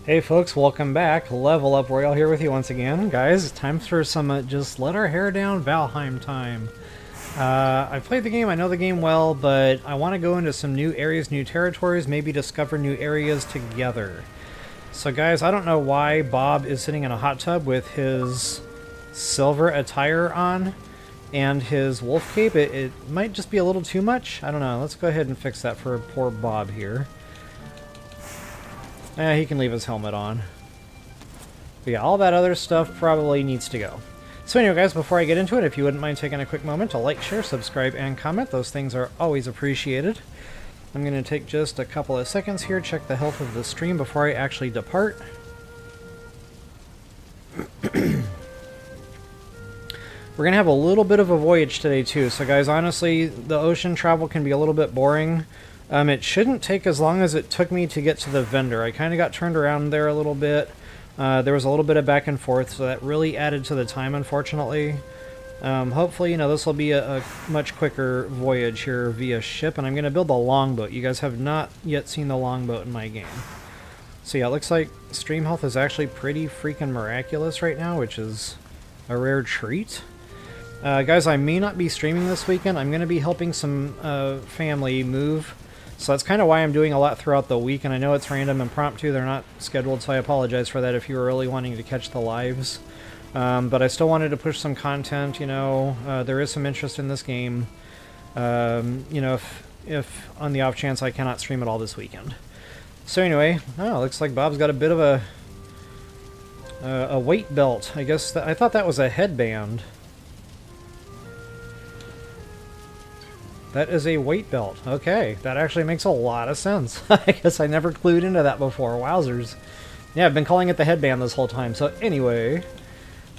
Hey folks, welcome back. Level Up Royal here with you once again. Guys, it's time for some just let our hair down Valheim time. I've played the game, I know the game well, but I want to go into some new areas, new territories, maybe discover new areas together. So guys, I don't know why Bob is sitting in a hot tub with his silver attire on and his wolf cape. It might just be a little too much. I don't know. Let's go ahead and fix that for poor Bob here. He can leave his helmet on. But yeah, all that other stuff probably needs to go. So anyway, guys, before I get into it, if you wouldn't mind taking a quick moment to like, share, subscribe, and comment, those things are always appreciated. I'm going to take just a couple of seconds here, check the health of the stream before I actually depart. We're going to have a little bit of a voyage today, too. So guys, honestly, the ocean travel can be a little bit boring. It shouldn't take as long as it took me to get to the vendor. I kind of got turned around there a little bit. There was a little bit of back and forth, so that really added to the time, unfortunately. Hopefully, you know, this will be a much quicker voyage here via ship, and I'm going to build the longboat. You guys have not yet seen the longboat in my game. So yeah, it looks like stream health is actually pretty freaking miraculous right now, which is a rare treat. Guys, I may not be streaming this weekend. I'm going to be helping some family move. So that's kind of why I'm doing a lot throughout the week, and I know it's random impromptu, they're not scheduled, so I apologize for that if you were really wanting to catch the lives. But I still wanted to push some content, you know, there is some interest in this game, you know, if on the off chance I cannot stream it all this weekend. So anyway, looks like Bob's got a bit of a weight belt. I guess I thought that was a headband. That is a weight belt. Okay, that actually makes a lot of sense. I guess I never clued into that before. Wowzers. Yeah, I've been calling it the headband this whole time. So anyway,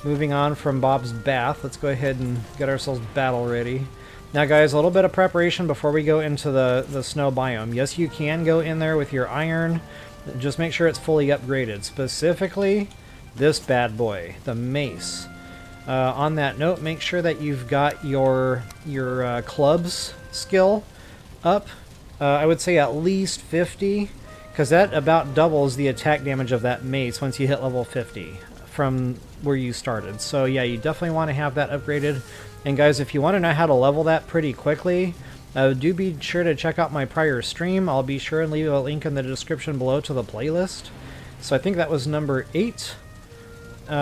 moving on from Bob's bath, let's go ahead and get ourselves battle ready. Now guys, a little bit of preparation before we go into the snow biome. Yes, you can go in there with your iron. Just make sure it's fully upgraded. Specifically, this bad boy, the mace. On that note, make sure that you've got your clubs skill up. I would say at least 50, because that about doubles the attack damage of that mace once you hit level 50 from where you started. So yeah, you definitely want to have that upgraded. And guys, if you want to know how to level that pretty quickly, do be sure to check out my prior stream. I'll be sure and leave a link in the description below to the playlist. So I think that was number 8. Go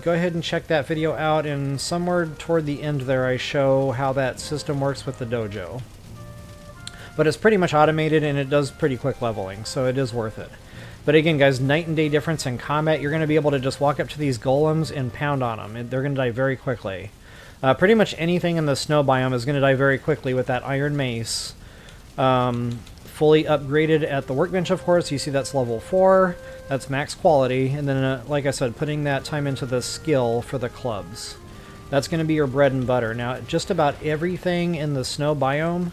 ahead and check that video out, and somewhere toward the end there I show how that system works with the dojo. But it's pretty much automated and it does pretty quick leveling, so it is worth it. But again guys, night and day difference in combat. You're going to be able to just walk up to these golems and pound on them, and they're going to die very quickly. Pretty much anything in the snow biome is going to die very quickly with that iron mace. Fully upgraded at the workbench, of course. You see that's level 4. That's max quality. And then, like I said, putting that time into the skill for the clubs. That's going to be your bread and butter. Now, just about everything in the snow biome,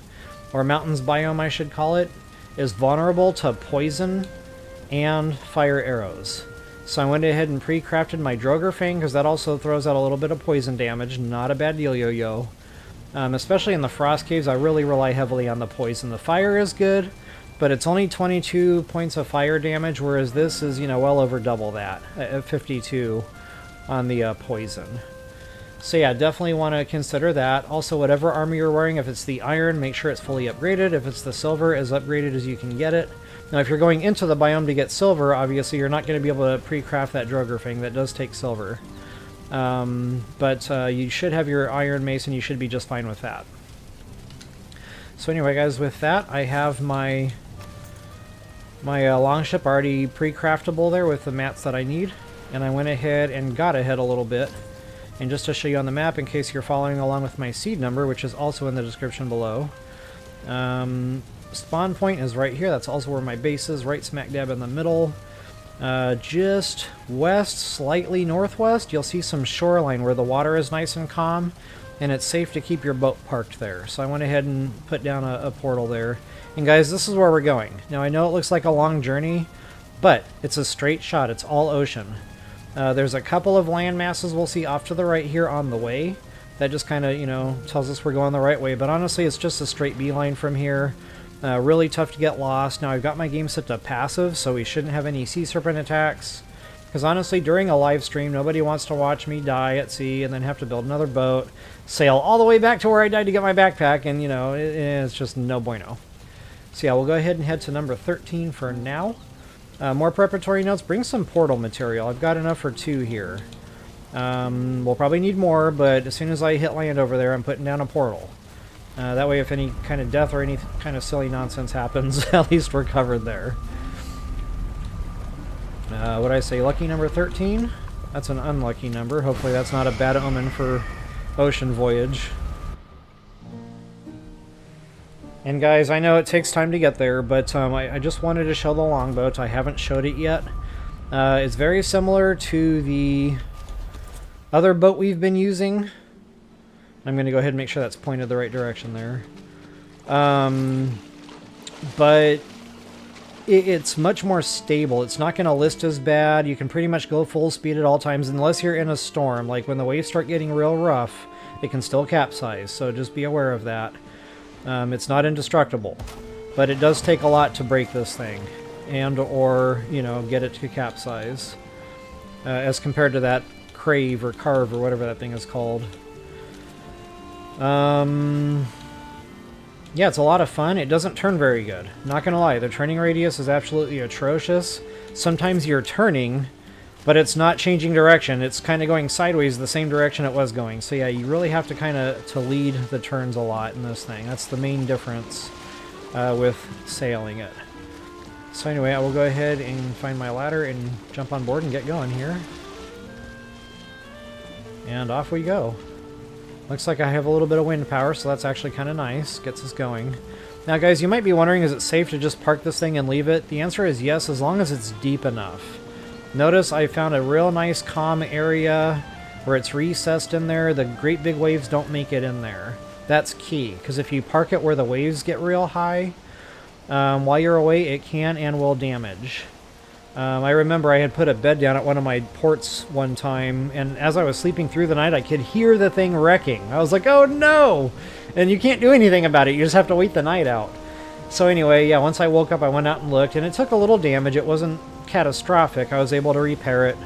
or mountains biome I should call it, is vulnerable to poison and fire arrows. So I went ahead and pre-crafted my Droger Fang, because that also throws out a little bit of poison damage. Not a bad deal, yo-yo. Especially in the frost caves, I really rely heavily on the poison. The fire is good, but it's only 22 points of fire damage, whereas this is, you know, well over double that, at 52 on the poison. So yeah, definitely want to consider that. Also, whatever armor you're wearing, if it's the iron, make sure it's fully upgraded. If it's the silver, as upgraded as you can get it. Now, if you're going into the biome to get silver, obviously you're not going to be able to pre-craft that Droger Fang. That does take silver. But you should have your iron mace and you should be just fine with that. So anyway guys, with that I have my longship already pre-craftable there with the mats that I need, and I went ahead and got ahead a little bit. And just to show you on the map, in case you're following along with my seed number, which is also in the description below, spawn point is right here. That's also where my base is, right smack dab in the middle. Just west, slightly northwest, you'll see some shoreline where the water is nice and calm, and it's safe to keep your boat parked there. So I went ahead and put down a portal there. And guys, this is where we're going. Now I know it looks like a long journey, but it's a straight shot. It's all ocean. There's a couple of land masses we'll see off to the right here on the way. That just kind of, you know, tells us we're going the right way. But honestly, it's just a straight beeline from here. Really tough to get lost. Now I've got my game set to passive, so we shouldn't have any sea serpent attacks. Because honestly, during a live stream, nobody wants to watch me die at sea and then have to build another boat, sail all the way back to where I died to get my backpack, and, you know, it's just no bueno. So yeah, we'll go ahead and head to number 13 for now. More preparatory notes. Bring some portal material. I've got enough for 2 here. We'll probably need more, but as soon as I hit land over there, I'm putting down a portal. That way, if any kind of death or any kind of silly nonsense happens, at least we're covered there. What did I say? Lucky number 13? That's an unlucky number. Hopefully that's not a bad omen for ocean voyage. And guys, I know it takes time to get there, but I just wanted to show the longboat. I haven't showed it yet. It's very similar to the other boat we've been using. I'm going to go ahead and make sure that's pointed the right direction there. But it's much more stable. It's not going to list as bad. You can pretty much go full speed at all times unless you're in a storm. Like when the waves start getting real rough, it can still capsize. So just be aware of that. It's not indestructible, but it does take a lot to break this thing and or, you know, get it to capsize as compared to that crave or carve or whatever that thing is called. Yeah, it's a lot of fun. It doesn't turn very good. Not gonna lie, the turning radius is absolutely atrocious. Sometimes you're turning, but it's not changing direction. It's kind of going sideways the same direction it was going. So yeah, you really have to kind of to lead the turns a lot in this thing. That's the main difference with sailing it. So anyway, I will go ahead and find my ladder and jump on board and get going here. And off we go. Looks like I have a little bit of wind power, so that's actually kind of nice. Gets us going. Now guys, you might be wondering, is it safe to just park this thing and leave it? The answer is yes, as long as it's deep enough. Notice I found a real nice calm area where it's recessed in there. The great big waves don't make it in there. That's key, because if you park it where the waves get real high, while you're away, it can and will damage. I remember I had put a bed down at one of my ports one time, and as I was sleeping through the night, I could hear the thing wrecking. I was like, oh no! And you can't do anything about it, you just have to wait the night out. So anyway, yeah, once I woke up, I went out and looked, and it took a little damage. It wasn't catastrophic. I was able to repair it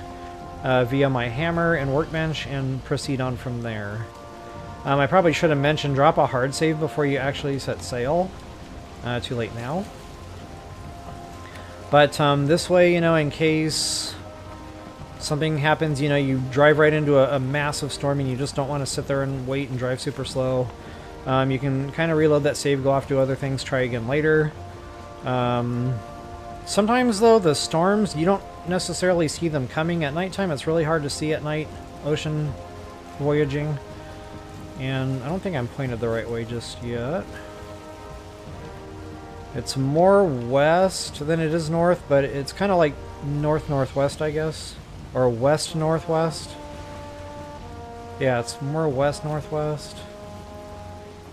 via my hammer and workbench and proceed on from there. I probably should have mentioned drop a hard save before you actually set sail. Too late now. But this way, you know, in case something happens, you know, you drive right into a massive storm and you just don't want to sit there and wait and drive super slow. You can kind of reload that save, go off, do other things, try again later. Sometimes, though, the storms, you don't necessarily see them coming at nighttime. It's really hard to see at night, ocean voyaging. And I don't think I'm pointed the right way just yet. It's more west than it is north, but it's kind of like north-northwest, I guess. Or west-northwest. Yeah, it's more west-northwest.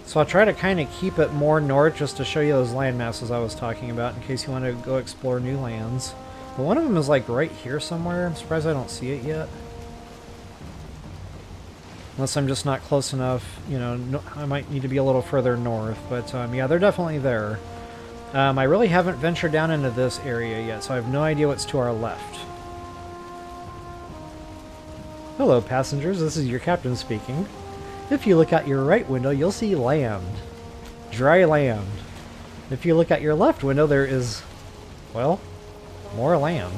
So I'll try to kind of keep it more north just to show you those land masses I was talking about in case you want to go explore new lands. But one of them is like right here somewhere. I'm surprised I don't see it yet. Unless I'm just not close enough, you know, no, I might need to be a little further north. But yeah, they're definitely there. I really haven't ventured down into this area yet, so I have no idea what's to our left. Hello, passengers. This is your captain speaking. If you look out your right window, you'll see land. Dry land. If you look out your left window, there is, well, more land.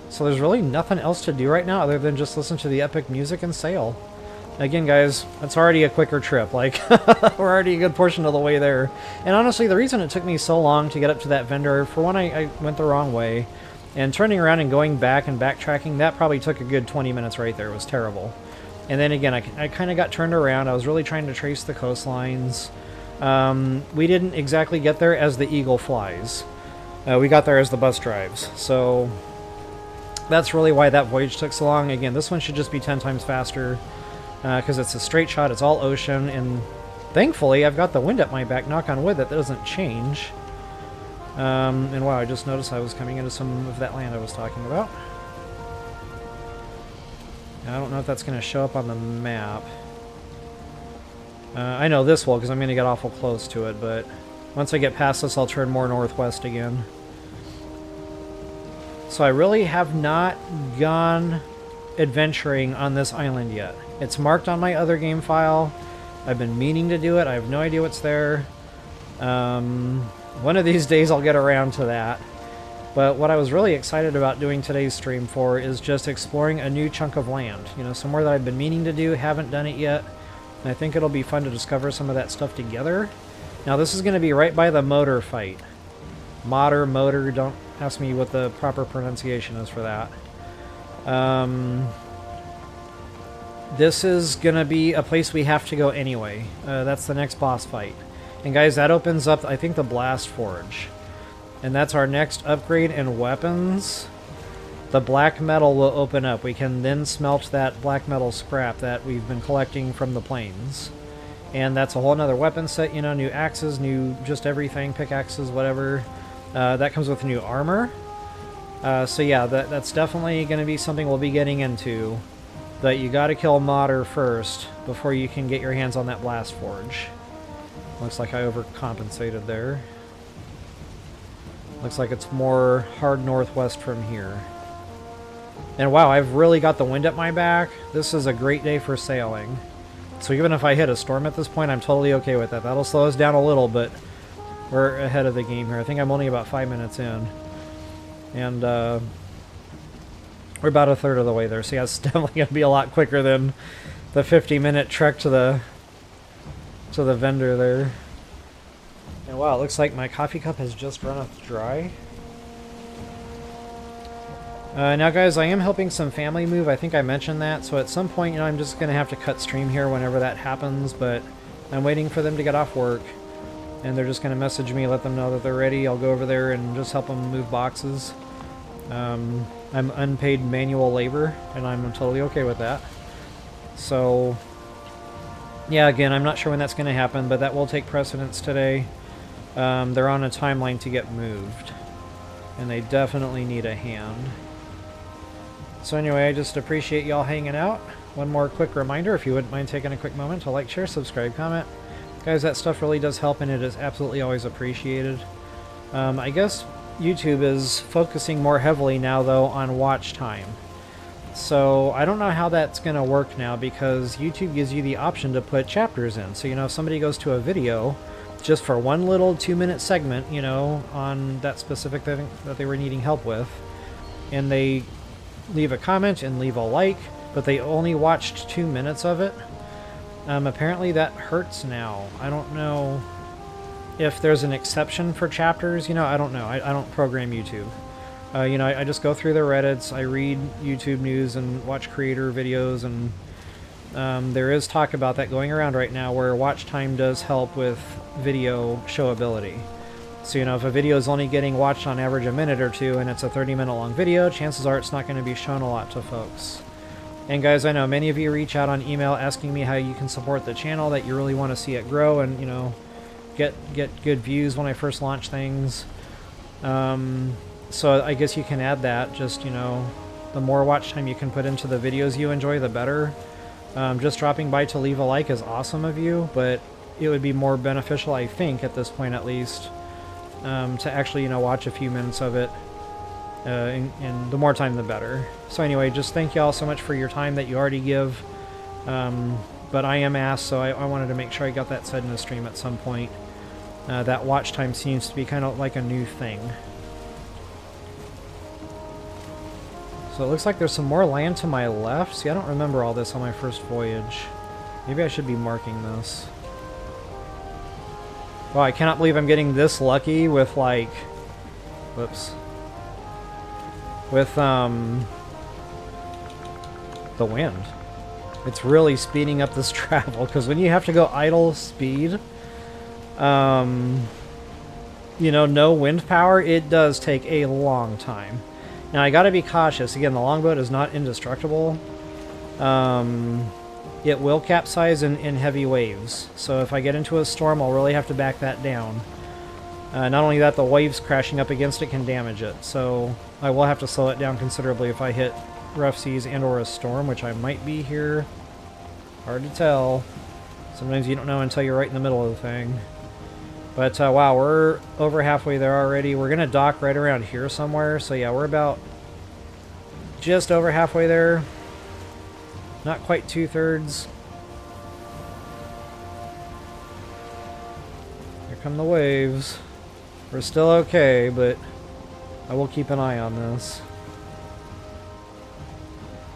So there's really nothing else to do right now other than just listen to the epic music and sail. Again, guys, it's already a quicker trip. Like, we're already a good portion of the way there. And honestly, the reason it took me so long to get up to that vendor, for one, I went the wrong way. And turning around and going back and backtracking, that probably took a good 20 minutes right there. It was terrible. And then again, I kind of got turned around. I was really trying to trace the coastlines. We didn't exactly get there as the eagle flies. We got there as the bus drives. So that's really why that voyage took so long. Again, this one should just be 10 times faster. Because it's a straight shot, it's all ocean, and thankfully I've got the wind at my back, knock on wood, that doesn't change. And wow, I just noticed I was coming into some of that land I was talking about. I don't know if that's going to show up on the map. I know this will because I'm going to get awful close to it, but once I get past this, I'll turn more northwest again. So I really have not gone adventuring on this island yet. It's marked on my other game file. I've been meaning to do it. I have no idea what's there. One of these days I'll get around to that. But what I was really excited about doing today's stream for is just exploring a new chunk of land. You know, somewhere that I've been meaning to do, haven't done it yet. And I think it'll be fun to discover some of that stuff together. Now this is going to be right by the motor fight. Motor, don't ask me what the proper pronunciation is for that. This is going to be a place we have to go anyway. That's the next boss fight. And guys, that opens up, I think, the Blast Forge. And that's our next upgrade in weapons. The black metal will open up. We can then smelt that black metal scrap that we've been collecting from the plains. And that's a whole nother weapon set, you know, new axes, new just everything, pickaxes, whatever. That comes with new armor. So yeah, that's definitely going to be something we'll be getting into. But you got to kill Modder first before you can get your hands on that Blast Forge. Looks like I overcompensated there. Looks like it's more hard northwest from here. And wow, I've really got the wind at my back. This is a great day for sailing. So even if I hit a storm at this point, I'm totally okay with that. That'll slow us down a little, but we're ahead of the game here. I think I'm only about 5 minutes in. And we're about a third of the way there. So yeah, it's definitely going to be a lot quicker than the 50-minute trek to the vendor there. And wow, it looks like my coffee cup has just run dry. Now guys, I am helping some family move. I think I mentioned that. So at some point, you know, I'm just going to have to cut stream here whenever that happens. But I'm waiting for them to get off work. And they're just going to message me, let them know that they're ready. I'll go over there and just help them move boxes. I'm unpaid manual labor, and I'm totally okay with that. So, yeah, again, I'm not sure when that's going to happen, but that will take precedence today. They're on a timeline to get moved, and they definitely need a hand. So anyway, I just appreciate y'all hanging out. One more quick reminder, if you wouldn't mind taking a quick moment to like, share, subscribe, comment. Guys, that stuff really does help, and it is absolutely always appreciated. I guess YouTube is focusing more heavily now, though, on watch time. So I don't know how that's going to work now, because YouTube gives you the option to put chapters in. So, you know, if somebody goes to a video just for one little 2-minute segment, you know, on that specific thing that they were needing help with, and they leave a comment and leave a like, but they only watched 2 minutes of it, apparently that hurts now. I don't know if there's an exception for chapters, you know, I don't know. I don't program YouTube. You know, I just go through the Reddits, I read YouTube news and watch creator videos, and there is talk about that going around right now where watch time does help with video showability. So, you know, if a video is only getting watched on average a minute or two and it's a 30-minute long video, chances are it's not going to be shown a lot to folks. And guys, I know many of you reach out on email asking me how you can support the channel, that you really want to see it grow and, you know, get good views when I first launch things. So I guess you can add that. Just, you know, the more watch time you can put into the videos you enjoy, the better. Just dropping by to leave a like is awesome of you, but it would be more beneficial, I think, at this point at least, to actually, you know, watch a few minutes of it. And the more time, the better. So anyway, just thank you all so much for your time that you already give. But I am asked, so I wanted to make sure I got that said in the stream at some point. That watch time seems to be kind of like a new thing. So it looks like there's some more land to my left. See, I don't remember all this on my first voyage. Maybe I should be marking this. Wow, I cannot believe I'm getting this lucky with, like... Whoops. With, the wind. It's really speeding up this travel, because when you have to go idle speed, you know, no wind power, it does take a long time. Now, I gotta be cautious. Again, the longboat is not indestructible. It will capsize in heavy waves. So if I get into a storm, I'll really have to back that down. Not only that, the waves crashing up against it can damage it. So I will have to slow it down considerably if I hit rough seas and or a storm, which I might be here. Hard to tell. Sometimes you don't know until you're right in the middle of the thing. But wow, we're over halfway there already. We're gonna dock right around here somewhere. So yeah, we're about just over halfway there. Not quite 2/3. Here come the waves. We're still okay, but I will keep an eye on this.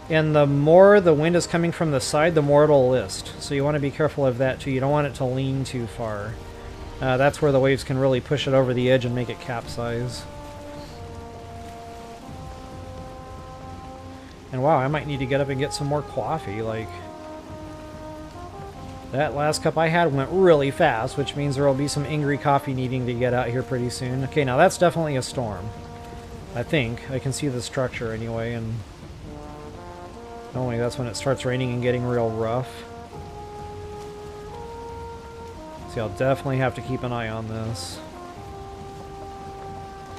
And the more the wind is coming from the side, the more it'll list. So you want to be careful of that too. You don't want it to lean too far. That's where the waves can really push it over the edge and make it capsize. And wow, I might need to get up and get some more coffee. Like, that last cup I had went really fast, which means there will be some angry coffee needing to get out here pretty soon. Okay, now that's definitely a storm. I think. I can see the structure anyway, and normally that's when it starts raining and getting real rough. See, I'll definitely have to keep an eye on this.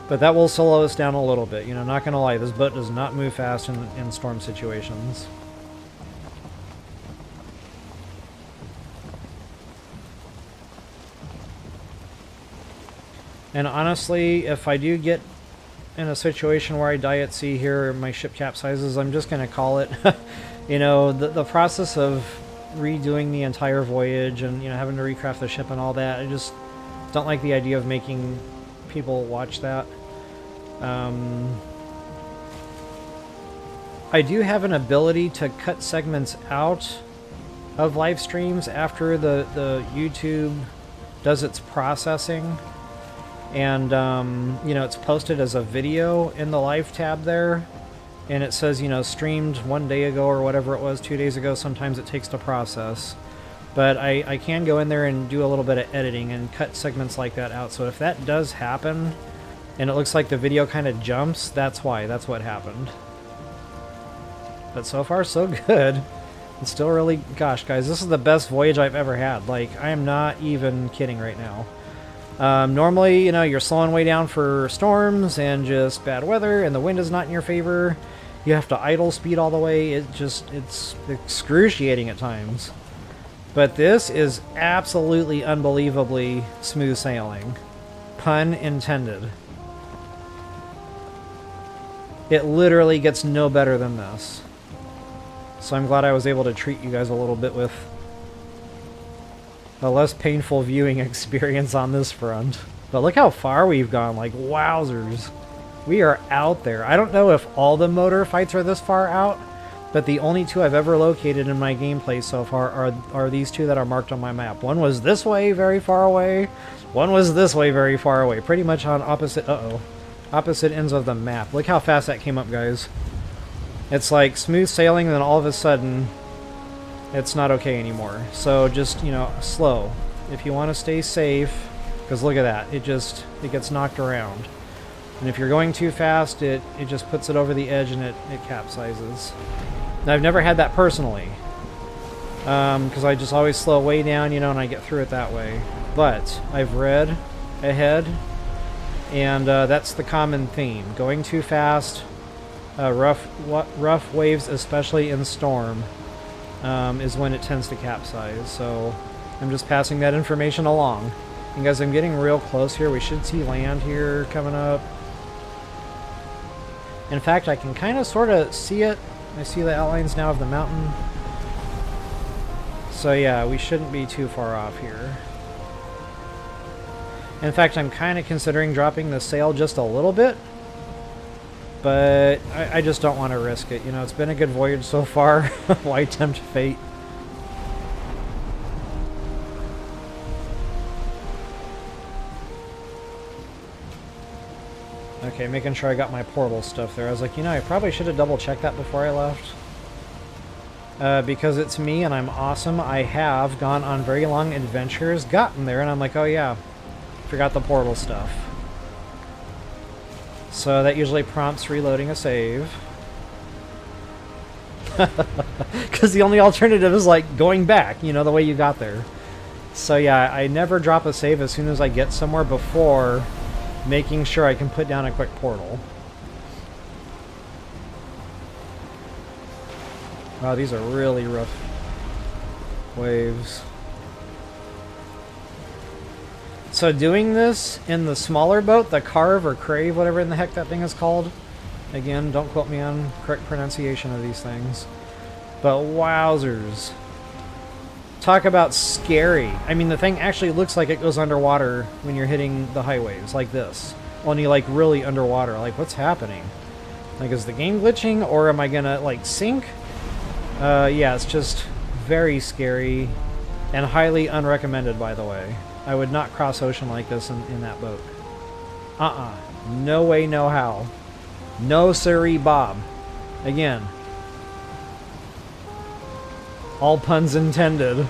But that will slow us down a little bit. You know, not gonna lie, this boat does not move fast in storm situations. And honestly, if I do get in a situation where I die at sea here, or my ship capsizes, I'm just gonna call it. You know, the process of redoing the entire voyage and, you know, having to recraft the ship and all that, I just don't like the idea of making people watch that. I do have an ability to cut segments out of live streams after the YouTube does its processing, and you know, it's posted as a video in the live tab there, and it says, you know, streamed 1 day ago or whatever it was, 2 days ago. Sometimes it takes to process, but I can go in there and do a little bit of editing and cut segments like that out. So if that does happen and it looks like the video kind of jumps, that's why. That's what happened. But so far, so good. It's still really... Gosh, guys, this is the best voyage I've ever had. Like, I am not even kidding right now. Normally, you know, you're slowing way down for storms and just bad weather, and the wind is not in your favor. You have to idle speed all the way. It's excruciating at times. But this is absolutely unbelievably smooth sailing. Pun intended. It literally gets no better than this. So I'm glad I was able to treat you guys a little bit with a less painful viewing experience on this front. But look how far we've gone, like, wowzers. We are out there. I don't know if all the motor fights are this far out, but the only two I've ever located in my gameplay so far are these two that are marked on my map. One was this way, very far away. One was this way, very far away. Pretty much on opposite ends of the map. Look how fast that came up, guys. It's like smooth sailing, and then all of a sudden, it's not okay anymore. So just, you know, slow. If you want to stay safe, because look at that. It gets knocked around. And if you're going too fast, it just puts it over the edge and it capsizes. Now, I've never had that personally, because I just always slow way down, you know, and I get through it that way. But I've read ahead, and that's the common theme. Going too fast, rough waves, especially in storm, is when it tends to capsize. So I'm just passing that information along. And guys, I'm getting real close here. We should see land here coming up. In fact, I can kind of sort of see it. I see the outlines now of the mountain. So yeah, we shouldn't be too far off here. In fact, I'm kind of considering dropping the sail just a little bit. But I just don't want to risk it. You know, it's been a good voyage so far. Why tempt fate? Okay, making sure I got my portal stuff there. I was like, you know, I probably should have double-checked that before I left. Because it's me and I'm awesome, I have gone on very long adventures, gotten there, and I'm like, oh yeah, forgot the portal stuff. So that usually prompts reloading a save. Because the only alternative is, like, going back, you know, the way you got there. So yeah, I never drop a save as soon as I get somewhere before making sure I can put down a quick portal. Wow, these are really rough waves. So doing this in the smaller boat, the Carve or Crave, whatever in the heck that thing is called. Again, don't quote me on correct pronunciation of these things. But wowzers. Talk about scary. I mean, the thing actually looks like it goes underwater when you're hitting the high waves, like this. Only, like, really underwater. Like, what's happening? Like, is the game glitching, or am I gonna, like, sink? Yeah, it's just very scary and highly unrecommended, by the way. I would not cross ocean like this in that boat. No way, no how. No siree, Bob. Again. All puns intended.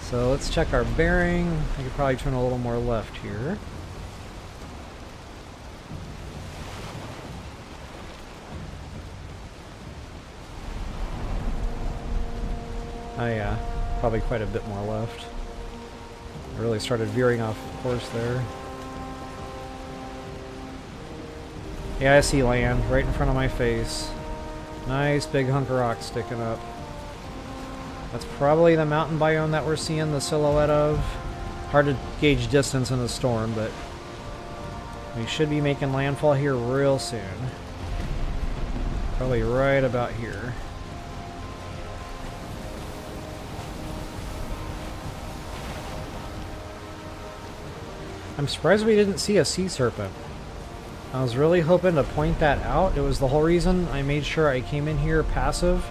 So let's check our bearing. I could probably turn a little more left here. Oh yeah, probably quite a bit more left. I really started veering off course there. Yeah, I see land right in front of my face. Nice big hunk of rock sticking up. That's probably the mountain biome that we're seeing the silhouette of. Hard to gauge distance in the storm, but we should be making landfall here real soon. Probably right about here. I'm surprised we didn't see a sea serpent. I was really hoping to point that out. It was the whole reason I made sure I came in here passive.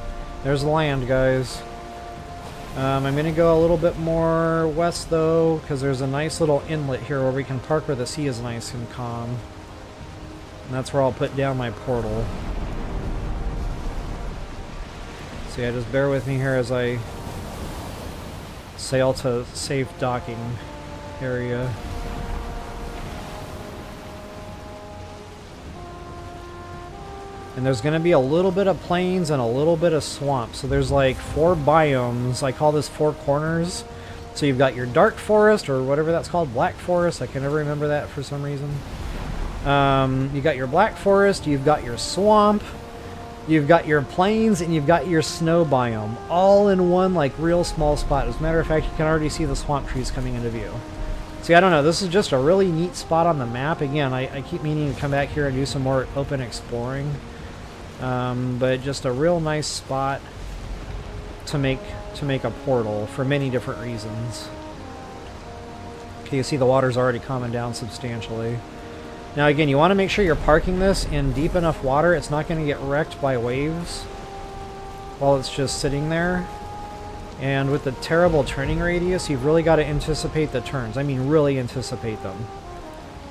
There's land, guys. I'm going to go a little bit more west, though, because there's a nice little inlet here where we can park where the sea is nice and calm. And that's where I'll put down my portal. So yeah, just bear with me here as I sail to safe docking area. And there's going to be a little bit of plains and a little bit of swamp. So there's like 4 biomes. I call this 4 corners. So you've got your dark forest, or whatever that's called, black forest. I can never remember that for some reason. You got your black forest, you've got your swamp, you've got your plains, and you've got your snow biome. All in one like real small spot. As a matter of fact, you can already see the swamp trees coming into view. See, I don't know. This is just a really neat spot on the map. Again, I keep meaning to come back here and do some more open exploring. But just a real nice spot to make a portal for many different reasons. Okay, you see the water's already calming down substantially. Now again, you want to make sure you're parking this in deep enough water it's not going to get wrecked by waves while it's just sitting there. And with the terrible turning radius, you've really got to anticipate the turns. I mean, really anticipate them.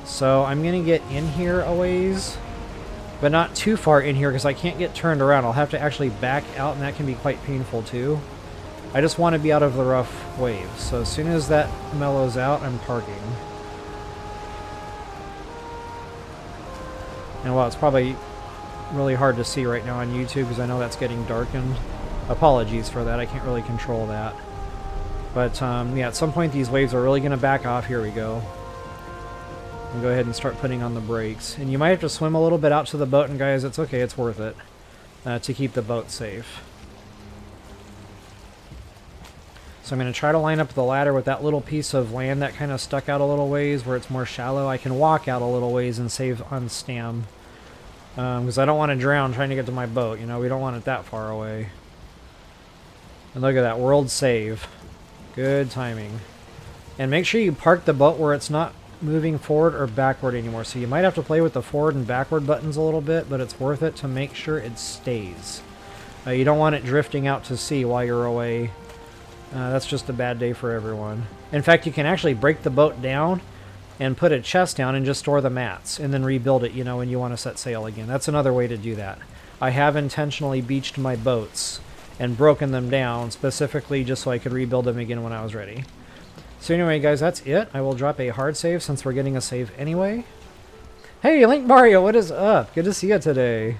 So I'm going to get in here a ways, but not too far in here because I can't get turned around. I'll have to actually back out, and that can be quite painful too. I just want to be out of the rough waves. So as soon as that mellows out, I'm parking. And while it's probably really hard to see right now on YouTube because I know that's getting darkened, apologies for that. I can't really control that. But yeah, at some point these waves are really going to back off. Here we go. And go ahead and start putting on the brakes. And you might have to swim a little bit out to the boat, and guys, it's okay, it's worth it to keep the boat safe. So I'm going to try to line up the ladder with that little piece of land that kind of stuck out a little ways where it's more shallow. I can walk out a little ways and save on stam. Because I don't want to drown trying to get to my boat. You know, we don't want it that far away. And look at that, world save. Good timing. And make sure you park the boat where it's not moving forward or backward anymore. So you might have to play with the forward and backward buttons a little bit, but it's worth it to make sure it stays. You don't want it drifting out to sea while you're away. That's just a bad day for everyone. In fact, you can actually break the boat down and put a chest down and just store the mats and then rebuild it, you know, when you want to set sail again. That's another way to do that. I have intentionally beached my boats and broken them down specifically just so I could rebuild them again when I was ready. So anyway, guys, that's it. I will drop a hard save since we're getting a save anyway. Hey, Link Mario, what is up? Good to see you today.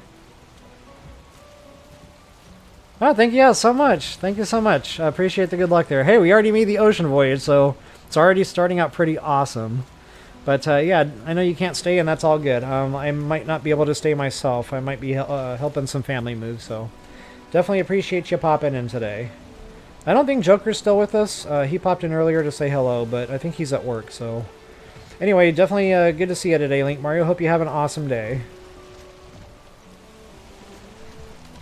Oh, thank you so much. Thank you so much. I appreciate the good luck there. Hey, we already made the ocean voyage, so it's already starting out pretty awesome. But yeah, I know you can't stay, and that's all good. I might not be able to stay myself. I might be helping some family move, so definitely appreciate you popping in today. I don't think Joker's still with us. He popped in earlier to say hello, but I think he's at work, so... Anyway, definitely good to see you today, Link Mario. Hope you have an awesome day.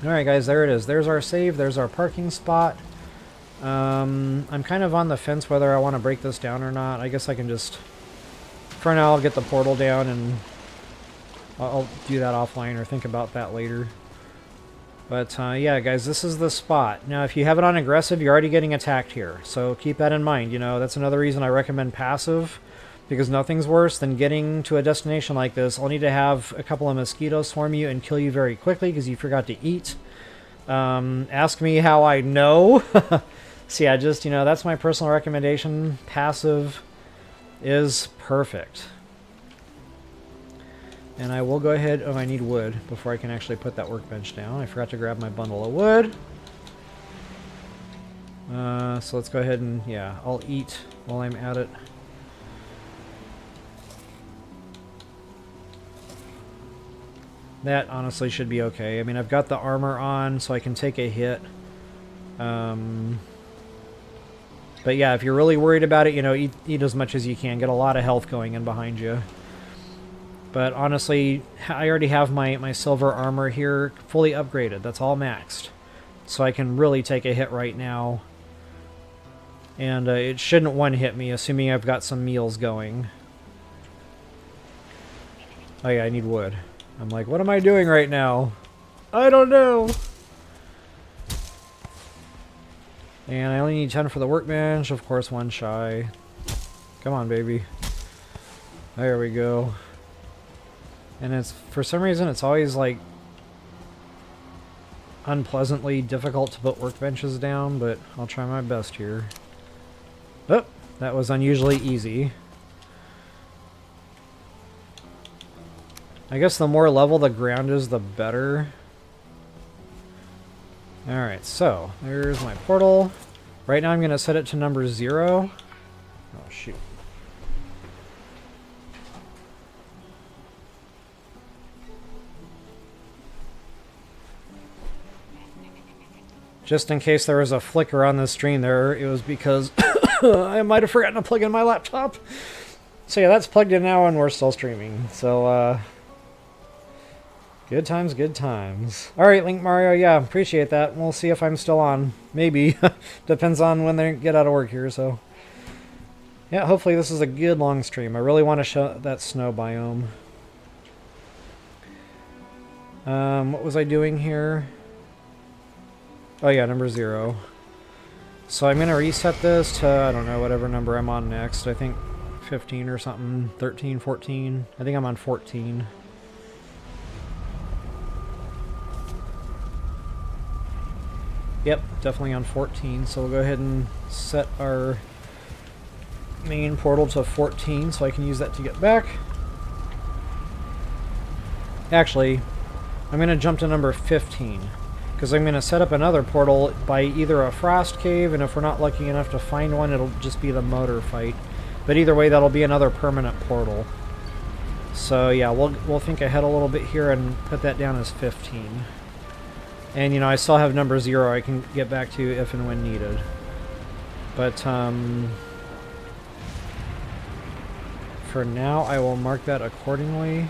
Alright, guys, there it is. There's our save. There's our parking spot. I'm kind of on the fence whether I want to break this down or not. I guess I can just... For now, I'll get the portal down, and I'll do that offline or think about that later. But, yeah, guys, this is the spot. Now, if you have it on aggressive, you're already getting attacked here. So keep that in mind. You know, that's another reason I recommend passive, because nothing's worse than getting to a destination like this only to have a couple of mosquitoes swarm you and kill you very quickly because you forgot to eat. Ask me how I know. So, yeah, just, you know, that's my personal recommendation. Passive is perfect. And I will go ahead... Oh, I need wood before I can actually put that workbench down. I forgot to grab my bundle of wood. So let's go ahead and... Yeah, I'll eat while I'm at it. That honestly should be okay. I mean, I've got the armor on, so I can take a hit. But yeah, if you're really worried about it, you know, eat as much as you can. Get a lot of health going in behind you. But honestly, I already have my silver armor here fully upgraded. That's all maxed. So I can really take a hit right now. And it shouldn't one-hit me, assuming I've got some meals going. Oh yeah, I need wood. I'm like, what am I doing right now? I don't know. And I only need 10 for the workbench. Of course, one shy. Come on, baby. There we go. And it's, for some reason, it's always like unpleasantly difficult to put workbenches down, but I'll try my best here. Oh, that was unusually easy. I guess the more level the ground is, the better. Alright, so there's my portal. Right now I'm going to set it to number 0. Oh, shoot. Just in case there was a flicker on the stream there, it was because I might have forgotten to plug in my laptop. So yeah, that's plugged in now and we're still streaming. So, good times, good times. Alright, Link Mario, yeah, appreciate that. We'll see if I'm still on. Maybe. Depends on when they get out of work here, so. Yeah, hopefully this is a good long stream. I really want to show that snow biome. What was I doing here? Oh yeah, number 0. So I'm going to reset this to, I don't know, whatever number I'm on next. I think 15 or something. 13, 14. I think I'm on 14. Yep, definitely on 14. So we'll go ahead and set our main portal to 14 so I can use that to get back. Actually, I'm going to jump to number 15. Because I'm going to set up another portal by either a frost cave, and if we're not lucky enough to find one, it'll just be the motor fight. But either way, that'll be another permanent portal. So yeah, we'll think ahead a little bit here and put that down as 15. And you know, I still have number 0 I can get back to if and when needed. But for now, I will mark that accordingly.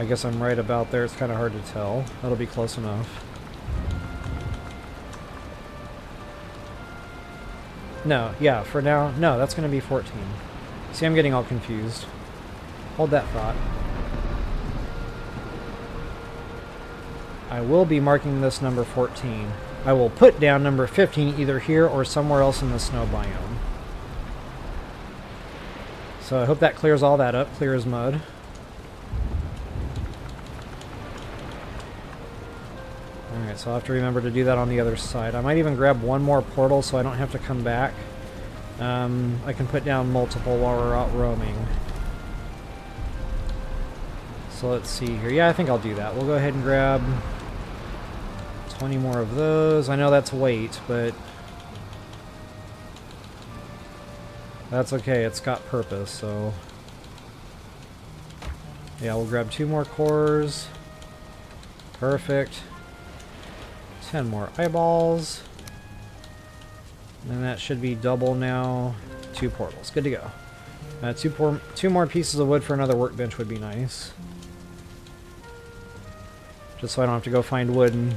I guess I'm right about there. It's kind of hard to tell. That'll be close enough. No, yeah, for now, no, that's going to be 14. See, I'm getting all confused. Hold that thought. I will be marking this number 14. I will put down number 15 either here or somewhere else in the snow biome. So I hope that clears all that up, clear as mud. Alright, so I'll have to remember to do that on the other side. I might even grab one more portal so I don't have to come back. I can put down multiple while we're out roaming. So let's see here. Yeah, I think I'll do that. We'll go ahead and grab 20 more of those. I know that's weight, but that's okay. It's got purpose, so yeah, we'll grab 2 more cores. Perfect. 10 more eyeballs. And that should be double now. 2 portals. Good to go. Two more pieces of wood for another workbench would be nice. Just so I don't have to go find wood and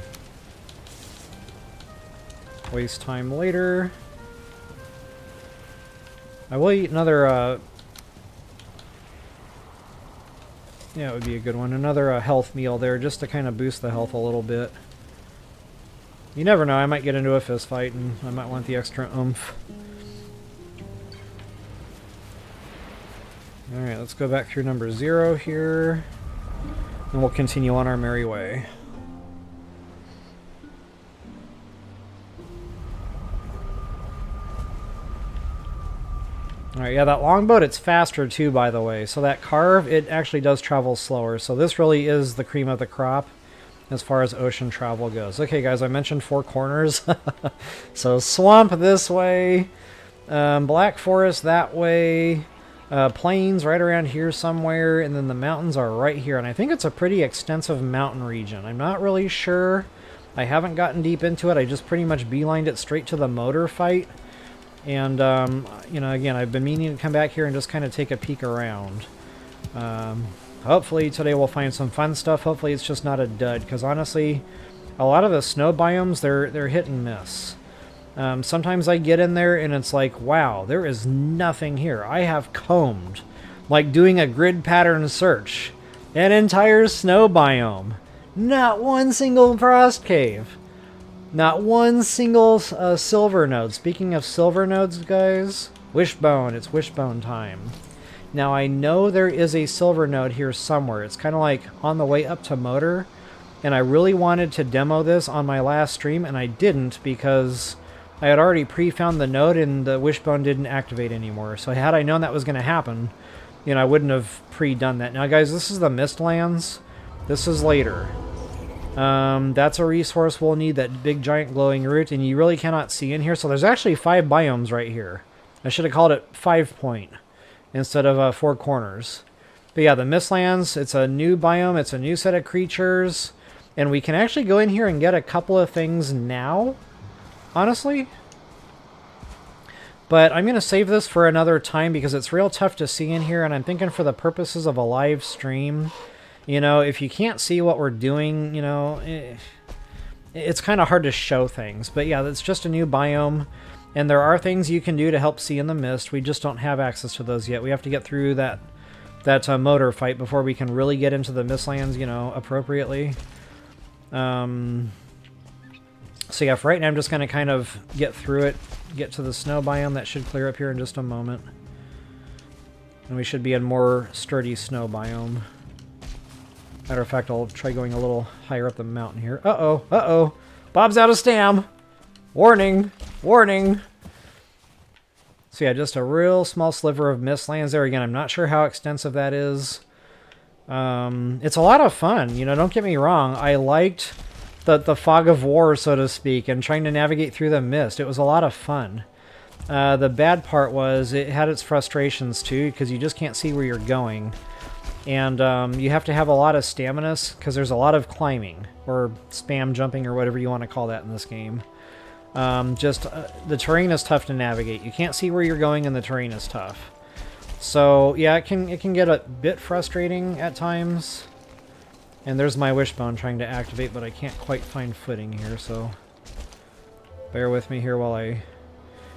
waste time later. I will eat another, yeah, it would be a good one. Another health meal there, just to kind of boost the health a little bit. You never know, I might get into a fist fight and I might want the extra oomph. Alright, let's go back through number 0 here. And we'll continue on our merry way. Alright, yeah, that longboat, it's faster too, by the way. So that carve, it actually does travel slower. So this really is the cream of the crop as far as ocean travel goes. Okay, guys, I mentioned 4 corners. So swamp this way, black forest that way, plains right around here somewhere, and then the mountains are right here. And I think it's a pretty extensive mountain region. I'm not really sure. I haven't gotten deep into it. I just pretty much beelined it straight to the motor fight. And, you know, again, I've been meaning to come back here and just kind of take a peek around. Hopefully today we'll find some fun stuff. Hopefully it's just not a dud, because honestly, a lot of the snow biomes, they're hit and miss. Sometimes I get in there and it's like, wow, there is nothing here. I have combed, like doing a grid pattern search, an entire snow biome. Not one single frost cave. Not one single silver node. Speaking of silver nodes, guys, wishbone. It's wishbone time. Now, I know there is a silver node here somewhere. It's kind of like on the way up to motor. And I really wanted to demo this on my last stream, and I didn't because I had already pre-found the node and the wishbone didn't activate anymore. So had I known that was going to happen, you know, I wouldn't have pre-done that. Now, guys, this is the Mistlands. This is later. That's a resource we'll need, that big giant glowing root, and you really cannot see in here. So there's actually 5 biomes right here. I should have called it 5 point instead of 4 corners. But yeah, the Mistlands, it's a new biome, it's a new set of creatures, and we can actually go in here and get a couple of things now, honestly. But I'm going to save this for another time because it's real tough to see in here, and I'm thinking for the purposes of a live stream, you know, if you can't see what we're doing, you know, it's kind of hard to show things. But yeah, it's just a new biome, and there are things you can do to help see in the mist. We just don't have access to those yet. We have to get through that motor fight before we can really get into the Mistlands, you know, appropriately. So yeah, for right now, I'm just going to kind of get through it, get to the snow biome. That should clear up here in just a moment. And we should be in more sturdy snow biome. Matter of fact, I'll try going a little higher up the mountain here. Uh-oh, uh-oh. Bob's out of stam. Warning, warning. So yeah, just a real small sliver of Mistlands there. Again, I'm not sure how extensive that is. It's a lot of fun, you know, don't get me wrong. I liked the fog of war, so to speak, and trying to navigate through the mist. It was a lot of fun. The bad part was it had its frustrations too, because you just can't see where you're going. And you have to have a lot of stamina, because there's a lot of climbing, or spam jumping, or whatever you want to call that in this game. The terrain is tough to navigate. You can't see where you're going, and the terrain is tough. So yeah, it can get a bit frustrating at times. And there's my wishbone trying to activate, but I can't quite find footing here, so bear with me here while I...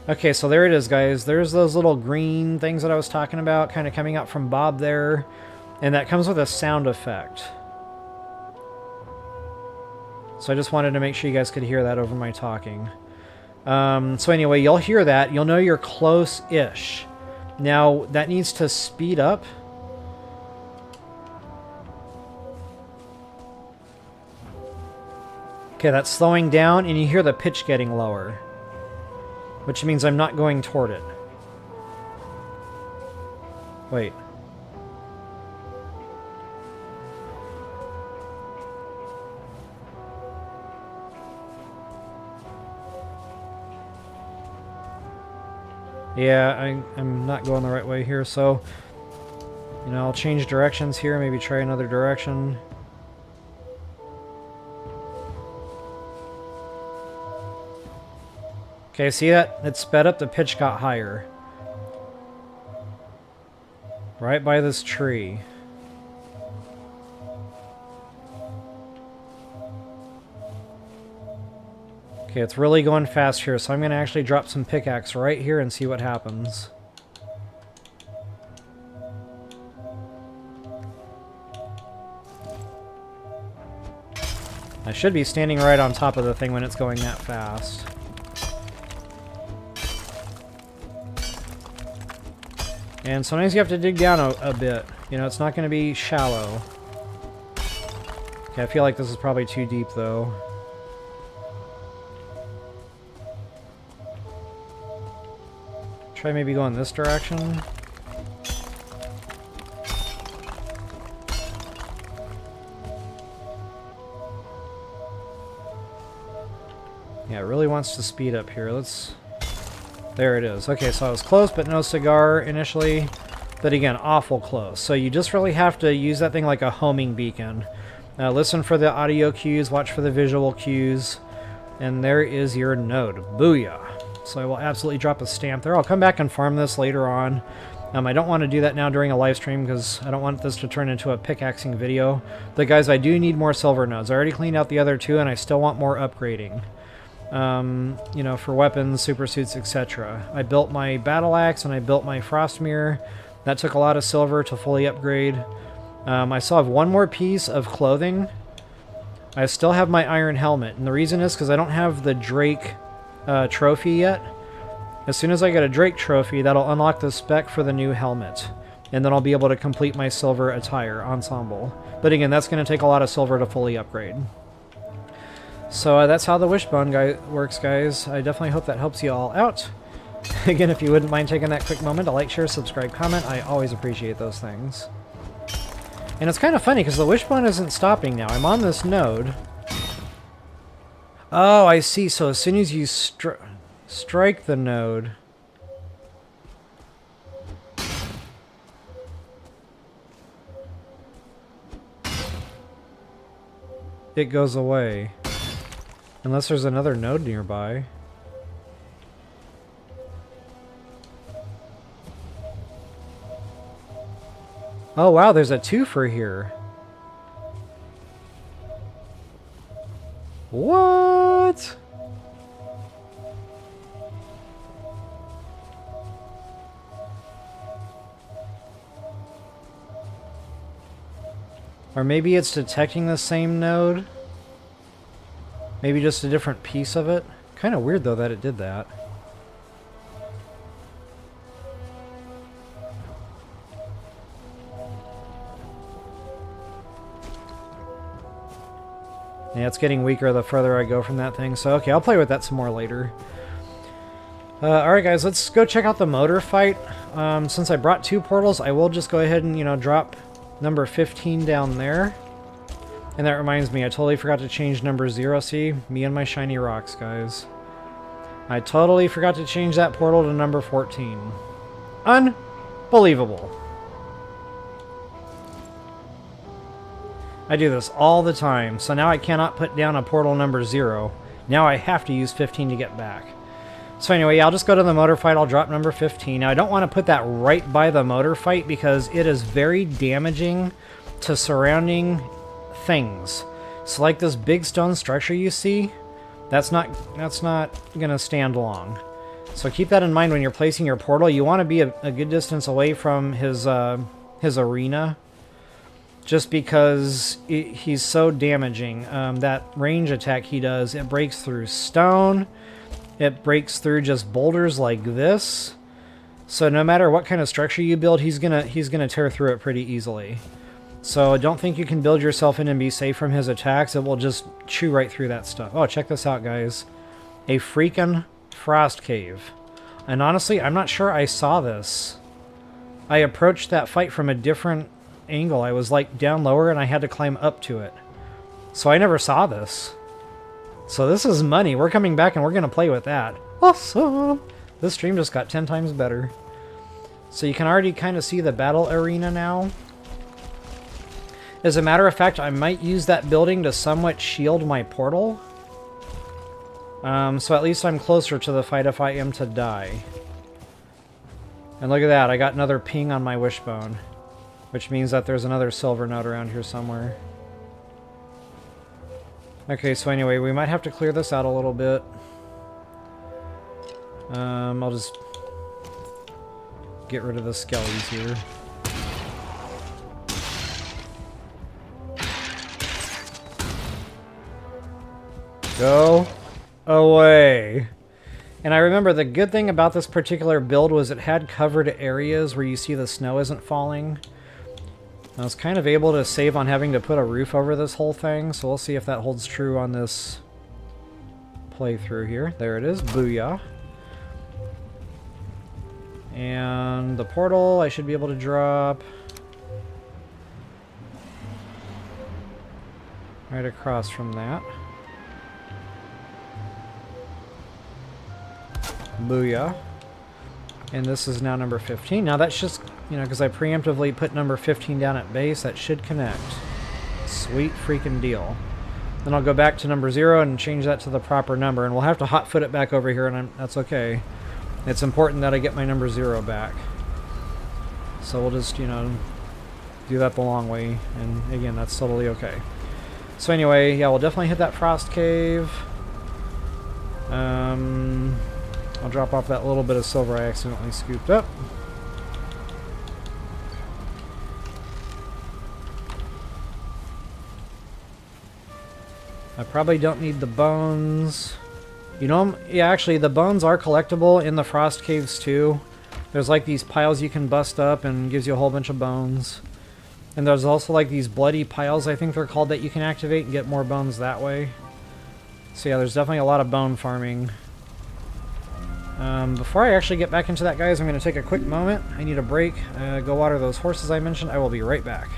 Okay, so there it is, guys. There's those little green things that I was talking about, kind of coming out from Bob there. And that comes with a sound effect. So I just wanted to make sure you guys could hear that over my talking. So anyway, you'll hear that. You'll know you're close-ish. Now, that needs to speed up. Okay, that's slowing down, and you hear the pitch getting lower. Which means I'm not going toward it. Wait. Yeah, I'm not going the right way here, so... You know, I'll change directions here, maybe try another direction. Okay, see that? It sped up, the pitch got higher. Right by this tree. Okay, it's really going fast here, so I'm going to actually drop some pickaxe right here and see what happens. I should be standing right on top of the thing when it's going that fast. And sometimes you have to dig down a bit. You know, it's not going to be shallow. Okay, I feel like this is probably too deep, though. Try maybe going this direction. Yeah, it really wants to speed up here. Let's... There it is. Okay, so I was close, but no cigar initially. But again, awful close. So you just really have to use that thing like a homing beacon. Listen for the audio cues, watch for the visual cues. And there is your node. Booyah. So I will absolutely drop a stamp there. I'll come back and farm this later on. I don't want to do that now during a live stream because I don't want this to turn into a pickaxing video. But guys, I do need more silver nodes. I already cleaned out the other two and I still want more upgrading. You know, for weapons, super suits, etc. I built my battle axe and I built my frost mirror. That took a lot of silver to fully upgrade. I still have one more piece of clothing. I still have my iron helmet, and the reason is because I don't have the Drake trophy yet. As soon as I get a Drake trophy, that'll unlock the spec for the new helmet, and then I'll be able to complete my silver attire ensemble. But again, that's going to take a lot of silver to fully upgrade. So that's how the wishbone works, guys. I definitely hope that helps you all out. Again, if you wouldn't mind taking that quick moment to like, share, subscribe, comment, I always appreciate those things. And it's kind of funny because the wishbone isn't stopping now. I'm on this node. Oh, I see. So as soon as you strike the node... it goes away. Unless there's another node nearby. Oh wow, there's a twofer here. What? Or maybe it's detecting the same node? Maybe just a different piece of it? Kind of weird though that it did that. Yeah, it's getting weaker the further I go from that thing. So, okay, I'll play with that some more later. Alright guys, let's go check out the motor fight. Since I brought two portals, I will just go ahead and, you know, drop number 15 down there. And that reminds me, I totally forgot to change number 0. See? Me and my shiny rocks, guys. I totally forgot to change that portal to number 14. Unbelievable. I do this all the time, so now I cannot put down a portal number 0. Now I have to use 15 to get back. So anyway, yeah, I'll just go to the motor fight, I'll drop number 15. Now I don't want to put that right by the motor fight because it is very damaging to surrounding things. So like this big stone structure you see, that's not gonna stand long. So keep that in mind when you're placing your portal. You want to be a good distance away from his arena, just because he's so damaging. That range attack he does, it breaks through stone, it breaks through just boulders like this. So no matter what kind of structure you build, he's gonna tear through it pretty easily. So don't think you can build yourself in and be safe from his attacks. It will just chew right through that stuff. Oh, check this out, guys. A freaking frost cave. And honestly, I'm not sure I saw this. I approached that fight from a different angle. I was like down lower and I had to climb up to it. So I never saw this. So this is money. We're coming back and we're going to play with that. Awesome! This stream just got 10 times better. So you can already kind of see the battle arena now. As a matter of fact, I might use that building to somewhat shield my portal. So at least I'm closer to the fight if I am to die. And look at that, I got another ping on my wishbone. Which means that there's another silver node around here somewhere. Okay, so anyway, we might have to clear this out a little bit. I'll just get rid of the skellies here. Go away. And I remember the good thing about this particular build was it had covered areas where you see the snow isn't falling. I was kind of able to save on having to put a roof over this whole thing, so we'll see if that holds true on this playthrough here. There it is. Booyah. And the portal I should be able to drop right across from that. Booyah. And this is now number 15. Now that's just, you know, because I preemptively put number 15 down at base, that should connect. Sweet freaking deal. Then I'll go back to number 0 and change that to the proper number, and we'll have to hotfoot it back over here, and that's okay. It's important that I get my number 0 back. So we'll just, you know, do that the long way, and again, that's totally okay. So anyway, yeah, we'll definitely hit that frost cave. I'll drop off that little bit of silver I accidentally scooped up. I probably don't need the bones. You know, yeah, actually, the bones are collectible in the frost caves too. There's like these piles you can bust up and gives you a whole bunch of bones. And there's also like these bloody piles, I think they're called, that you can activate and get more bones that way. So yeah, there's definitely a lot of bone farming. Before I actually get back into that, guys, I'm going to take a quick moment. I need a break. Go water those horses I mentioned. I will be right back.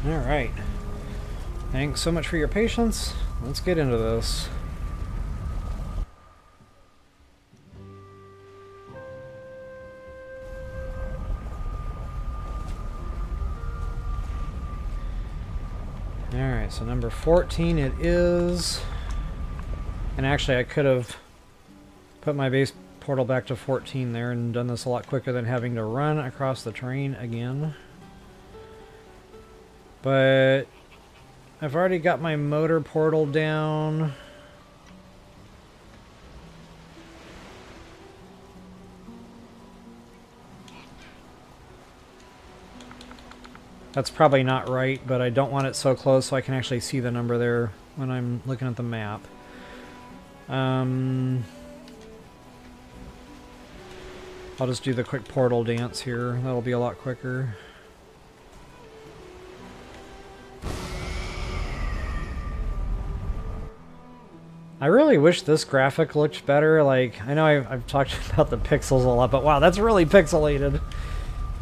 Alright. Thanks so much for your patience. Let's get into this. Alright, so number 14 it is. And actually I could have put my base portal back to 14 there and done this a lot quicker than having to run across the terrain again. But I've already got my motor portal down. That's probably not right, but I don't want it so close so I can actually see the number there when I'm looking at the map. I'll just do the quick portal dance here. That'll be a lot quicker. I really wish this graphic looked better. Like, I know I've talked about the pixels a lot, but wow, that's really pixelated.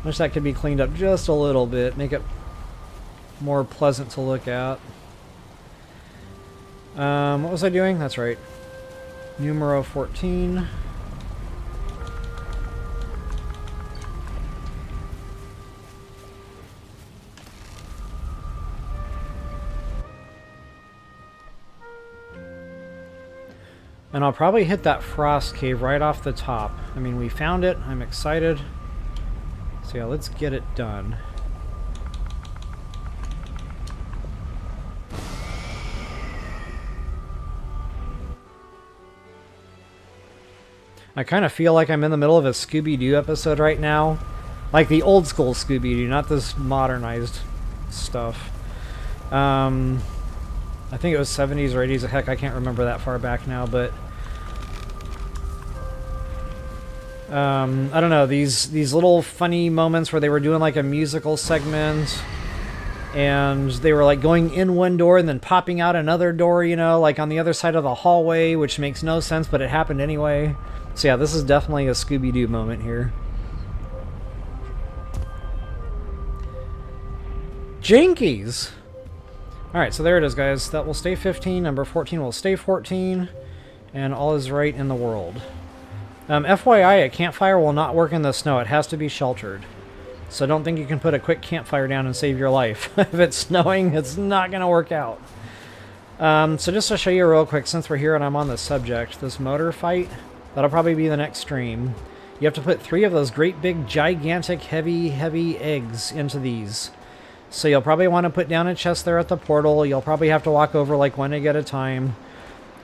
Wish that could be cleaned up just a little bit, make it more pleasant to look at. What was I doing? That's right. Numero 14. And I'll probably hit that frost cave right off the top. I mean, we found it. I'm excited. So yeah, let's get it done. I kind of feel like I'm in the middle of a Scooby-Doo episode right now. Like the old school Scooby-Doo, not this modernized stuff. I think it was 70s or 80s. Heck, I can't remember that far back now, but I don't know, these little funny moments where they were doing like a musical segment and they were like going in one door and then popping out another door, you know, like on the other side of the hallway, which makes no sense, but it happened anyway. So yeah, this is definitely a Scooby-Doo moment here. Jinkies! Alright, so there it is, guys. That will stay 15. Number 14 will stay 14. And all is right in the world. FYI, a campfire will not work in the snow. It has to be sheltered. So don't think you can put a quick campfire down and save your life. If it's snowing, it's not going to work out. So just to show you real quick, since we're here and I'm on the subject, this motor fight, that'll probably be the next stream. You have to put 3 of those great big, gigantic, heavy eggs into these. So you'll probably want to put down a chest there at the portal. You'll probably have to walk over like one egg at a time.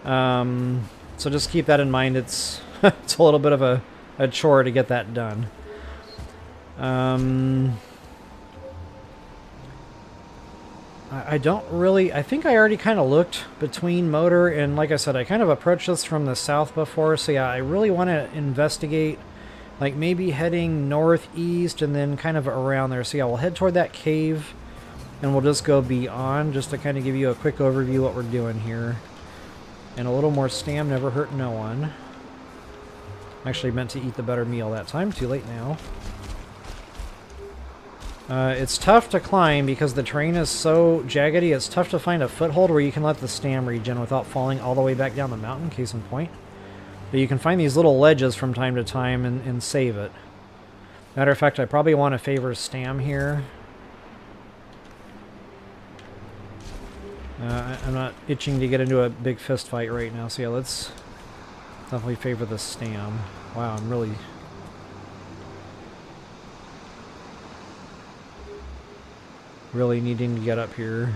So just keep that in mind. It's it's a little bit of a chore to get that done. I don't really... I think I already kind of looked between motor and, like I said, I kind of approached this from the south before. So yeah, I really want to investigate, like maybe heading northeast and then kind of around there. So yeah, we'll head toward that cave and we'll just go beyond, just to kind of give you a quick overview of what we're doing here. And a little more stam never hurt no one. Actually meant to eat the better meal that time. Too late now. It's tough to climb because the terrain is so jaggedy. It's tough to find a foothold where you can let the stam regen without falling all the way back down the mountain, case in point. But you can find these little ledges from time to time and save it. Matter of fact, I probably want to favor stam here. I'm not itching to get into a big fist fight right now, so yeah, let's definitely favor the stam. Wow, I'm really needing to get up here.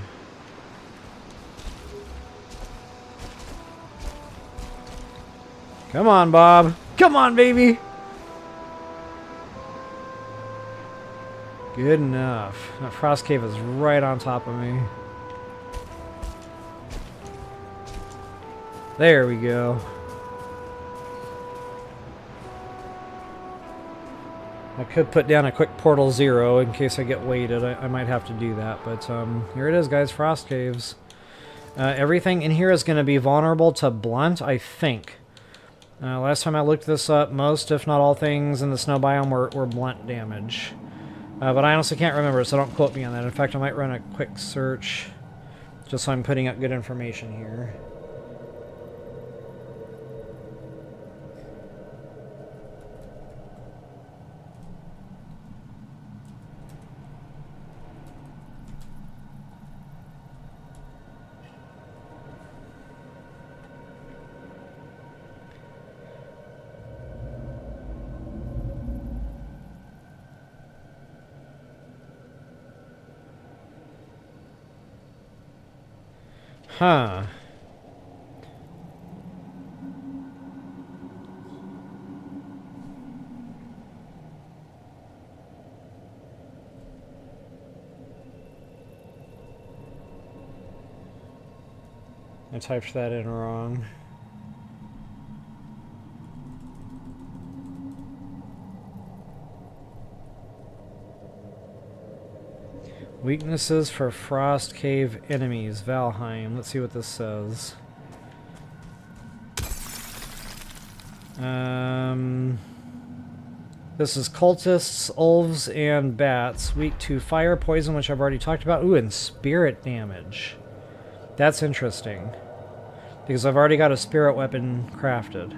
Come on, Bob. Come on, baby. Good enough. That frost cave is right on top of me. There we go. I could put down a quick portal 0 in case I get weighted. I might have to do that, but here it is, guys. Frost caves. Everything in here is going to be vulnerable to blunt, I think. Last time I looked this up, most, if not all things in the snow biome were blunt damage. But I honestly can't remember, so don't quote me on that. In fact, I might run a quick search just so I'm putting up good information here. Huh. I typed that in wrong. Weaknesses for Frost Cave enemies, Valheim. Let's see what this says. This is cultists, elves, and bats. Weak to fire, poison, which I've already talked about. Ooh, and spirit damage. That's interesting. Because I've already got a spirit weapon crafted.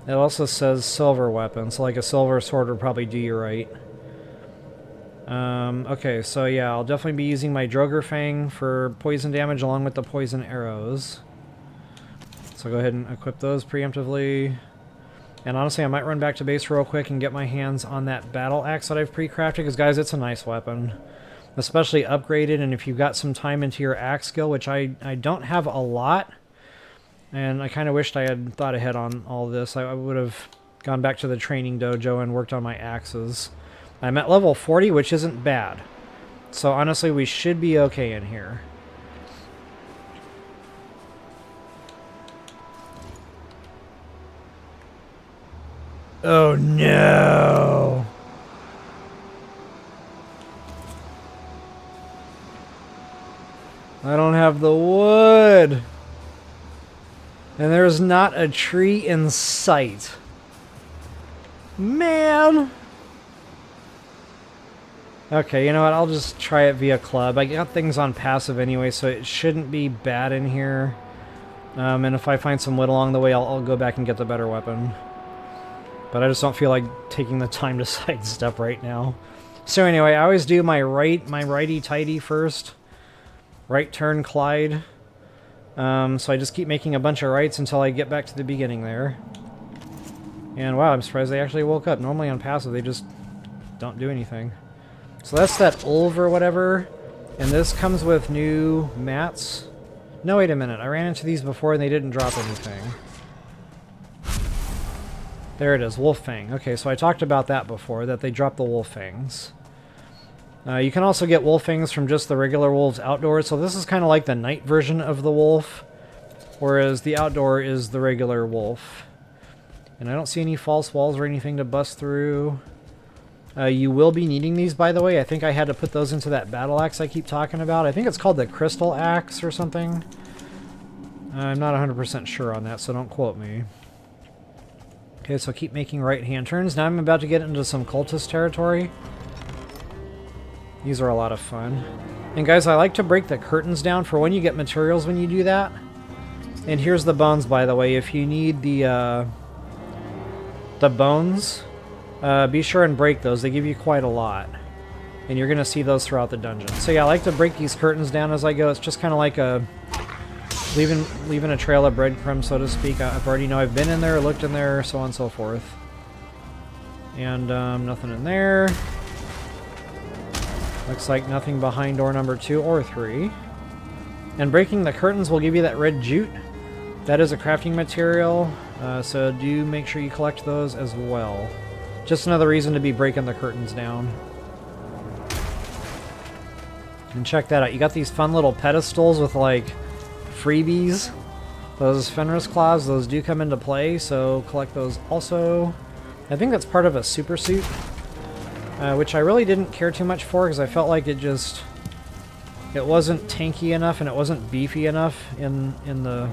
It also says silver weapon, so like a silver sword would probably do you right. Okay, so yeah, I'll definitely be using my Droger Fang for poison damage along with the poison arrows. So go ahead and equip those preemptively. And honestly, I might run back to base real quick and get my hands on that battle axe that I've pre-crafted, because guys, it's a nice weapon. Especially upgraded, and if you've got some time into your axe skill, which I don't have a lot, and I kind of wished I had thought ahead on all this. I would have gone back to the training dojo and worked on my axes. I'm at level 40, which isn't bad. So honestly, we should be okay in here. Oh no! I don't have the wood! And there's not a tree in sight. Man! Okay, you know what? I'll just try it via club. I got things on passive anyway, so it shouldn't be bad in here. And if I find some wood along the way, I'll go back and get the better weapon. But I just don't feel like taking the time to sidestep right now. So anyway, I always do my righty-tighty first. Right turn Clyde. So I just keep making a bunch of rights until I get back to the beginning there. And wow, I'm surprised they actually woke up. Normally on passive, they just don't do anything. So that's that Ulv or whatever. And this comes with new mats. No, wait a minute. I ran into these before and they didn't drop anything. There it is, Wolf Fang. Okay, so I talked about that before, that they drop the Wolf Fangs. You can also get Wolf Fangs from just the regular wolves outdoors, so this is kind of like the night version of the wolf, whereas the outdoor is the regular wolf. And I don't see any false walls or anything to bust through. You will be needing these, by the way. I think I had to put those into that battle axe I keep talking about. I think it's called the Crystal Axe or something. I'm not 100% sure on that, so don't quote me. Okay, so keep making right-hand turns. Now I'm about to get into some cultist territory. These are a lot of fun. And guys, I like to break the curtains down for when you get materials when you do that. And here's the bones, by the way. If you need the bones, be sure and break those. They give you quite a lot. And you're going to see those throughout the dungeon. So yeah, I like to break these curtains down as I go. It's just kind of like a... Leaving a trail of breadcrumbs, so to speak. I've already know I've been in there, looked in there, so on and so forth. And nothing in there. Looks like nothing behind door number 2 or 3. And breaking the curtains will give you that red jute. That is a crafting material, so do make sure you collect those as well. Just another reason to be breaking the curtains down. And check that out. You got these fun little pedestals with like freebies. Those Fenris claws, those do come into play, so collect those also. I think that's part of a super suit, which I really didn't care too much for because I felt like it wasn't tanky enough and it wasn't beefy enough in the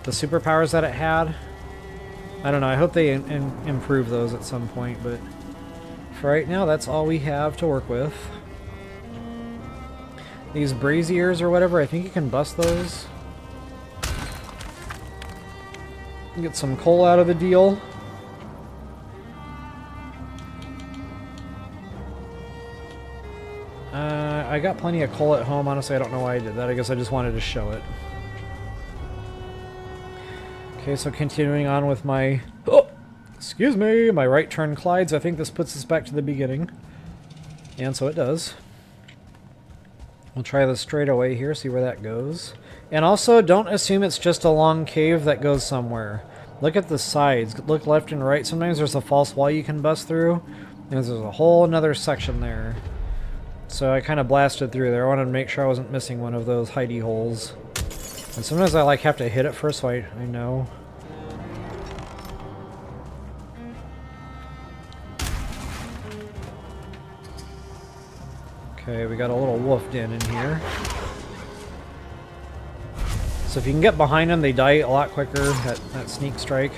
superpowers that it had. I don't know, I hope they improve those at some point, but for right now that's all we have to work with. These braziers or whatever, I think you can bust those. Get some coal out of the deal. I got plenty of coal at home. Honestly, I don't know why I did that. I guess I just wanted to show it. Okay, so continuing on with my... Oh! Excuse me! My right turn Clydes. I think this puts us back to the beginning. And so it does. We'll try this straight away here, see where that goes. And also, don't assume it's just a long cave that goes somewhere. Look at the sides. Look left and right. Sometimes there's a false wall you can bust through. And there's a whole another section there. So I kind of blasted through there. I wanted to make sure I wasn't missing one of those hidey holes. And sometimes I like have to hit it first so I know. Okay, we got a little wolf den in here. So if you can get behind them, they die a lot quicker, that sneak strike.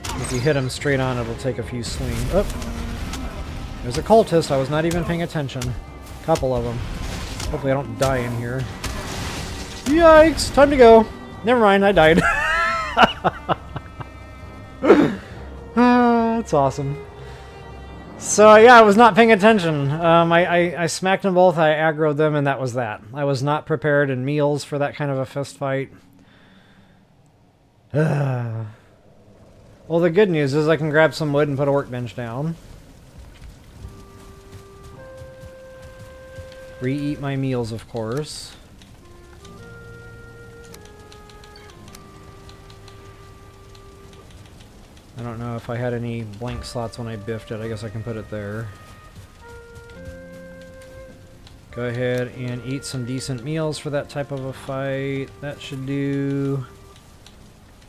If you hit them straight on, it'll take a few swings. Oh! There's a cultist, I was not even paying attention. Couple of them. Hopefully I don't die in here. Yikes! Time to go! Never mind, I died. That's awesome. So yeah, I was not paying attention. I smacked them both, I aggroed them, and that was that. I was not prepared in meals for that kind of a fist fight. Well, the good news is I can grab some wood and put a workbench down. Re-eat my meals, of course. I don't know if I had any blank slots when I biffed it. I guess I can put it there. Go ahead and eat some decent meals for that type of a fight. That should do.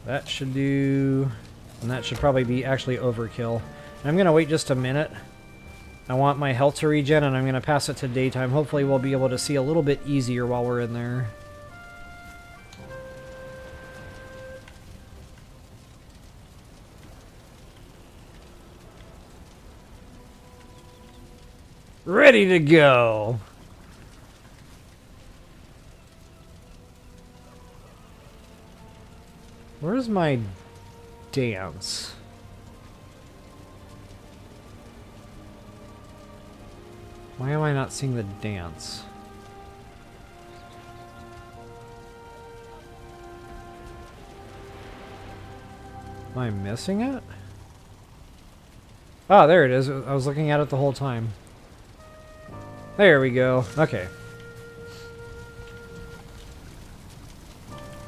That should do. And that should probably be actually overkill. I'm going to wait just a minute. I want my health to regen, and I'm going to pass it to daytime. Hopefully we'll be able to see a little bit easier while we're in there. Ready to go! Where's my dance? Why am I not seeing the dance? Am I missing it? Oh, there it is. I was looking at it the whole time. There we go. Okay.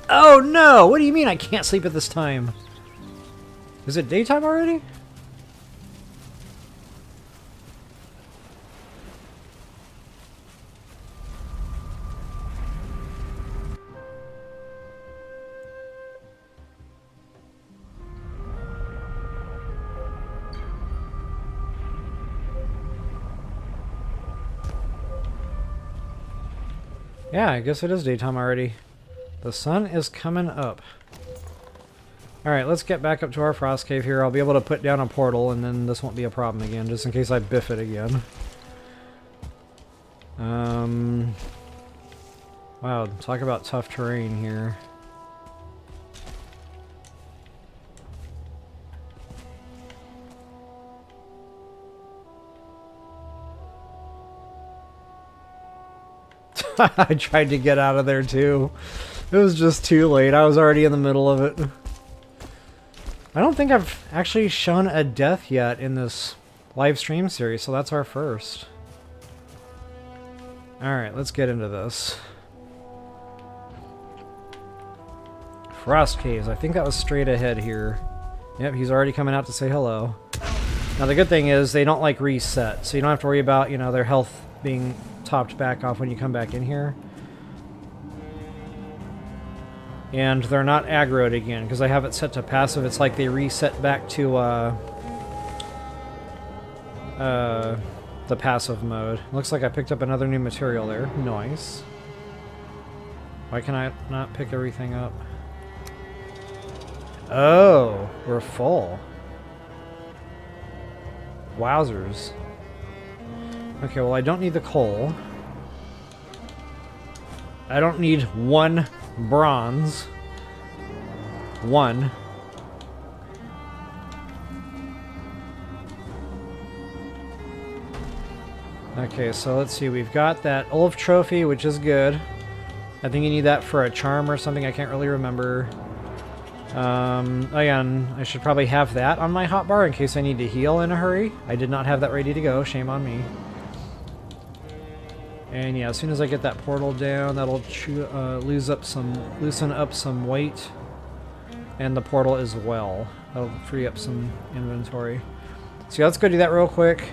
Oh no! What do you mean I can't sleep at this time? Is it daytime already? Yeah, I guess it is daytime already. The sun is coming up. Alright, let's get back up to our frost cave here. I'll be able to put down a portal, and then this won't be a problem again, just in case I biff it again. Wow, talk about tough terrain here. I tried to get out of there too. It was just too late. I was already in the middle of it. I don't think I've actually shown a death yet in this live stream series, so that's our first. Alright, let's get into this. Frost caves. I think that was straight ahead here. Yep, he's already coming out to say hello. Now the good thing is they don't like reset, so you don't have to worry about, you know, their health being topped back off when you come back in here. And they're not aggroed again, because I have it set to passive. It's like they reset back to the passive mode. Looks like I picked up another new material there. Nice. Why can I not pick everything up? Oh, we're full. Wowzers. Okay, well, I don't need the coal. I don't need one bronze. One. Okay, so let's see. We've got that Ulf trophy, which is good. I think you need that for a charm or something. I can't really remember. Again, I should probably have that on my hotbar in case I need to heal in a hurry. I did not have that ready to go. Shame on me. And yeah, as soon as I get that portal down, that'll loosen up some weight. And the portal as well. That'll free up some inventory. So yeah, let's go do that real quick.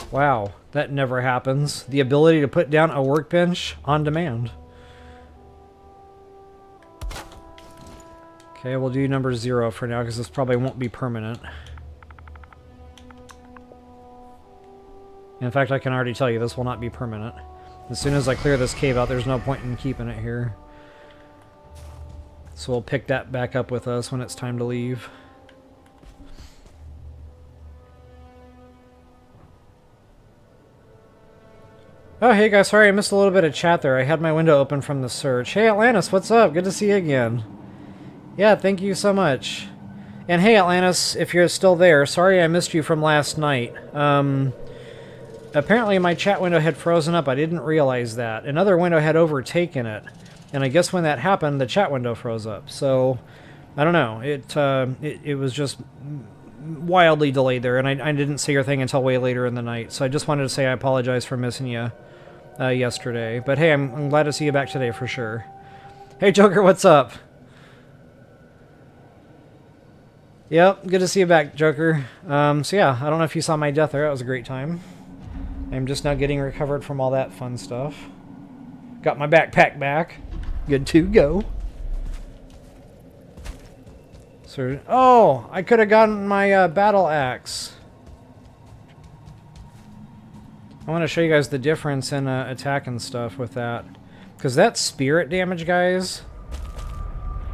Wow, that never happens. The ability to put down a workbench on demand. Okay, we'll do number 0 for now, because this probably won't be permanent. In fact, I can already tell you this will not be permanent. As soon as I clear this cave out, there's no point in keeping it here. So we'll pick that back up with us when it's time to leave. Oh, hey guys, sorry I missed a little bit of chat there. I had my window open from the search. Hey Atlantis, what's up? Good to see you again. Yeah, thank you so much. And hey Atlantis, if you're still there, sorry I missed you from last night. Apparently my chat window had frozen up. I didn't realize that. Another window had overtaken it. And I guess when that happened, the chat window froze up. So, I don't know. It was just wildly delayed there, and I didn't see your thing until way later in the night. So I just wanted to say I apologize for missing you yesterday. But hey, I'm glad to see you back today for sure. Hey Joker, what's up? Yep, good to see you back, Joker. So yeah, I don't know if you saw my death there. That was a great time. I'm just now getting recovered from all that fun stuff. Got my backpack back. Good to go. So, oh, I could have gotten my battle axe. I want to show you guys the difference in attack and stuff with that. Because that spirit damage, guys,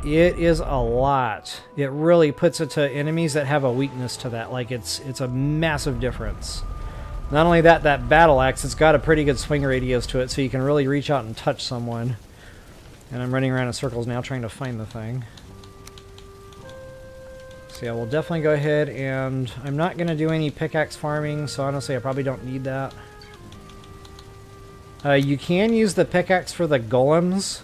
it is a lot. It really puts it to enemies that have a weakness to that. Like, it's a massive difference. Not only that, that battle axe, it's got a pretty good swing radius to it, so you can really reach out and touch someone. And I'm running around in circles now trying to find the thing. So yeah, we'll definitely go ahead, and I'm not going to do any pickaxe farming, so honestly I probably don't need that. You can use the pickaxe for the golems,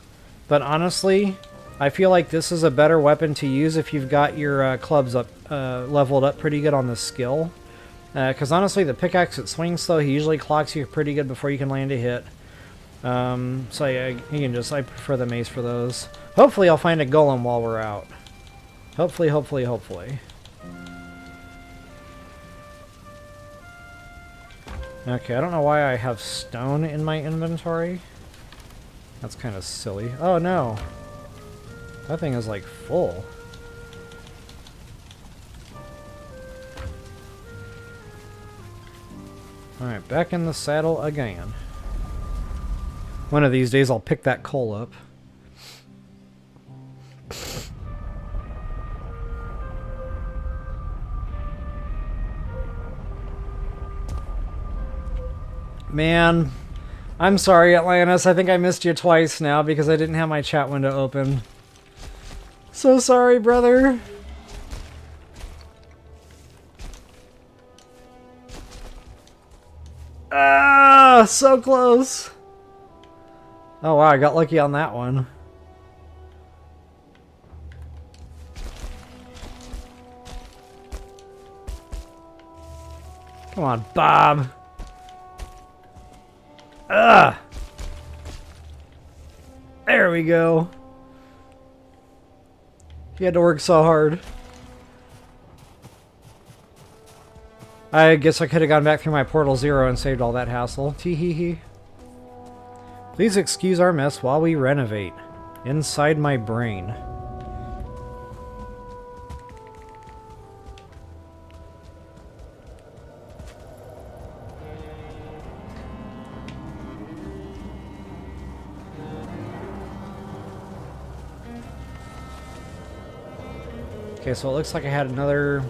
but honestly, I feel like this is a better weapon to use if you've got your clubs up, leveled up pretty good on the skill. Because honestly, the pickaxe, it swings slow. He usually clocks you pretty good before you can land a hit. So yeah, you can just, I prefer the mace for those. Hopefully I'll find a golem while we're out. Hopefully, hopefully, hopefully. Okay, I don't know why I have stone in my inventory. That's kind of silly. Oh no. That thing is like full. Alright, back in the saddle again. One of these days I'll pick that coal up. Man, I'm sorry, Atlantis. I think I missed you twice now because I didn't have my chat window open. So sorry, brother. Ah, so close. Oh wow, I got lucky on that one. Come on, Bob. Ugh. There we go. He had to work so hard. I guess I could have gone back through my Portal 0 and saved all that hassle. Tee-hee-hee. Please excuse our mess while we renovate. Inside my brain. Okay, so it looks like I had another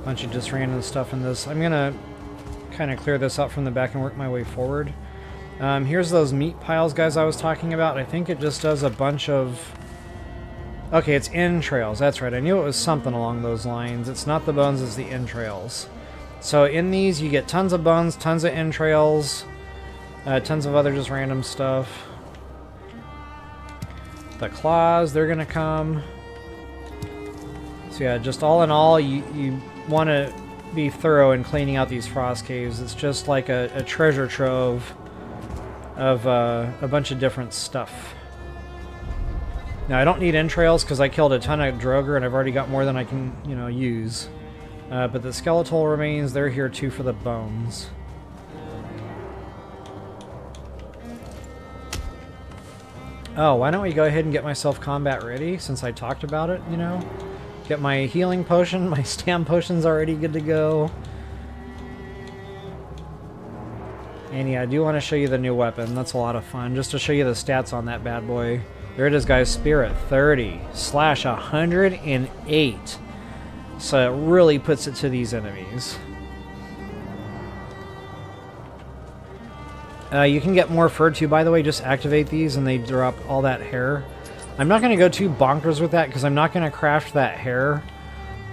bunch of just random stuff in this. I'm gonna kind of clear this out from the back and work my way forward. Here's those meat piles, guys, I was talking about. I think it just does a bunch of... Okay, it's entrails. That's right. I knew it was something along those lines. It's not the bones, it's the entrails. So in these, you get tons of bones, tons of entrails, tons of other just random stuff. The claws, they're gonna come. So yeah, just all in all, you want to be thorough in cleaning out these frost caves. It's just like a treasure trove of a bunch of different stuff. Now I don't need entrails because I killed a ton of Droger and I've already got more than I can, you know, use. But the skeletal remains, they're here too for the bones. Oh, why don't we go ahead and get myself combat ready since I talked about it, you know? Get my healing potion, my stam potion's already good to go. And yeah, I do want to show you the new weapon. That's a lot of fun, just to show you the stats on that bad boy. There it is, guys. Spirit 30 slash 108. So it really puts it to these enemies. You can get more fur too, by the way. Just activate these and they drop all that hair. I'm not going to go too bonkers with that because I'm not going to craft that hair.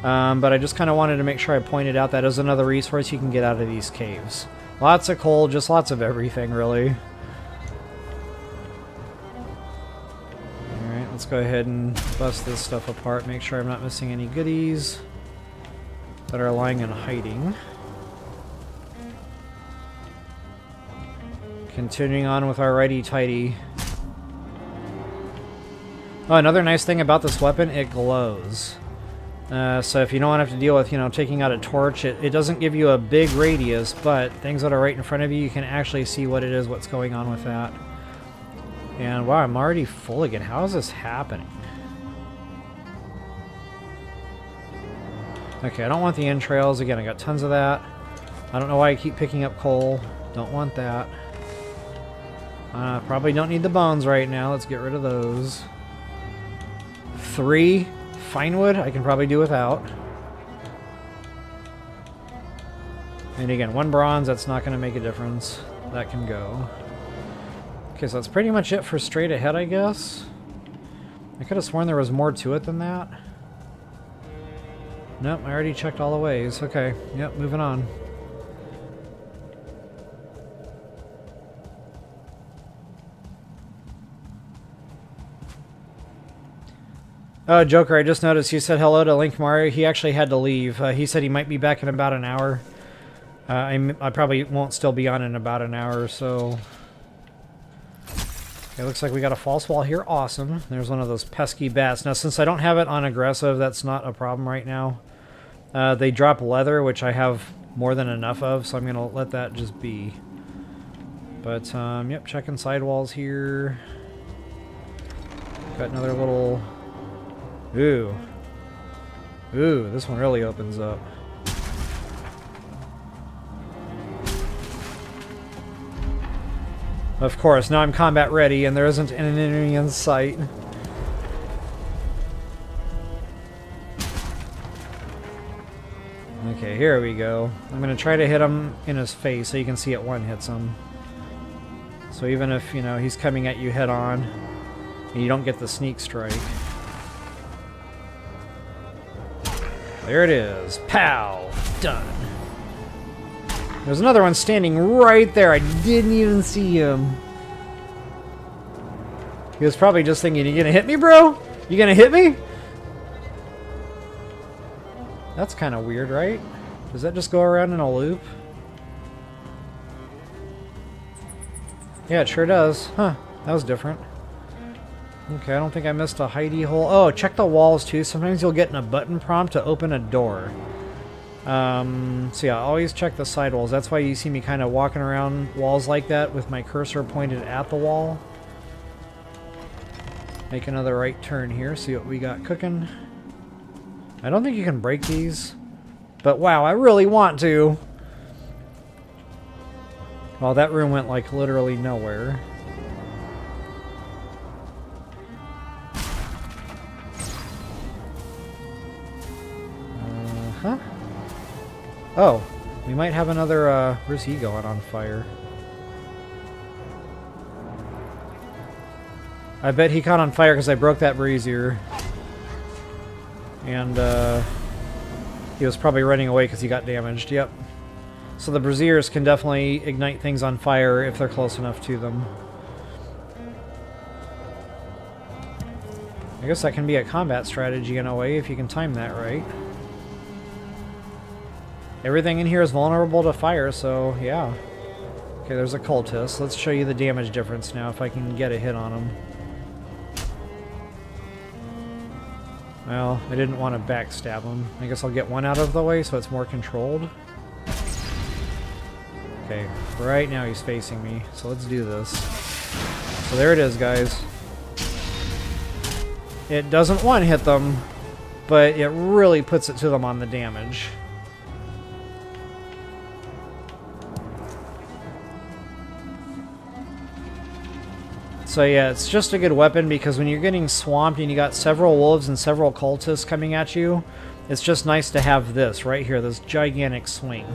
But I just kind of wanted to make sure I pointed out that as another resource you can get out of these caves. Lots of coal, just lots of everything, really. Alright, let's go ahead and bust this stuff apart. Make sure I'm not missing any goodies that are lying in hiding. Continuing on with our righty-tighty. Oh, another nice thing about this weapon, it glows. So if you don't have to deal with, taking out a torch, it doesn't give you a big radius, but things that are right in front of you, you can actually see what it is, what's going on with that. And wow, I'm already full again. How is this happening? Okay, I don't want the entrails. Again, I got tons of that. I don't know why I keep picking up coal. Don't want that. Probably don't need the bones right now. Let's get rid of those. 3 fine wood I can probably do without. And again, 1 bronze, that's not going to make a difference. That can go. Okay, so that's pretty much it for straight ahead, I guess. I could have sworn there was more to it than that. Nope, I already checked all the ways. Okay, yep, moving on. Oh, Joker, I just noticed you said hello to Link Mario. He actually had to leave. He said he might be back in about an hour. I probably won't still be on in about an hour or so. It looks like we got a false wall here. Awesome. There's one of those pesky bats. Now, since I don't have it on aggressive, that's not a problem right now. They drop leather, which I have more than enough of, so I'm going to let that just be. But, yep, checking sidewalls here. Got another little... Ooh. Ooh, this one really opens up. Of course, now I'm combat ready and there isn't an enemy in sight. Okay, here we go. I'm going to try to hit him in his face so you can see it one hits him. So even if, he's coming at you head on and you don't get the sneak strike. There it is. Pow! Done. There's another one standing right there. I didn't even see him. He was probably just thinking, you gonna hit me, bro? You gonna hit me? That's kind of weird, right? Does that just go around in a loop? Yeah, it sure does. Huh. That was different. Okay, I don't think I missed a hidey hole. Oh, check the walls too. Sometimes you'll get in a button prompt to open a door. So yeah, always check the side walls. That's why you see me kind of walking around walls like that with my cursor pointed at the wall. Make another right turn here, see what we got cooking. I don't think you can break these, but wow, I really want to. Well, that room went like literally nowhere. Huh? Oh, we might have another, where's he going on fire? I bet he caught on fire because I broke that brazier. And, he was probably running away because he got damaged, yep. So the braziers can definitely ignite things on fire if they're close enough to them. I guess that can be a combat strategy in a way if you can time that right. Everything in here is vulnerable to fire, so yeah. Okay, there's a cultist. Let's show you the damage difference now if I can get a hit on him. Well, I didn't want to backstab him. I guess I'll get one out of the way so it's more controlled. Okay, right now he's facing me, so let's do this. So there it is, guys. It doesn't one-hit them, but it really puts it to them on the damage. So yeah, it's just a good weapon because when you're getting swamped and you got several wolves and several cultists coming at you, it's just nice to have this right here, this gigantic swing.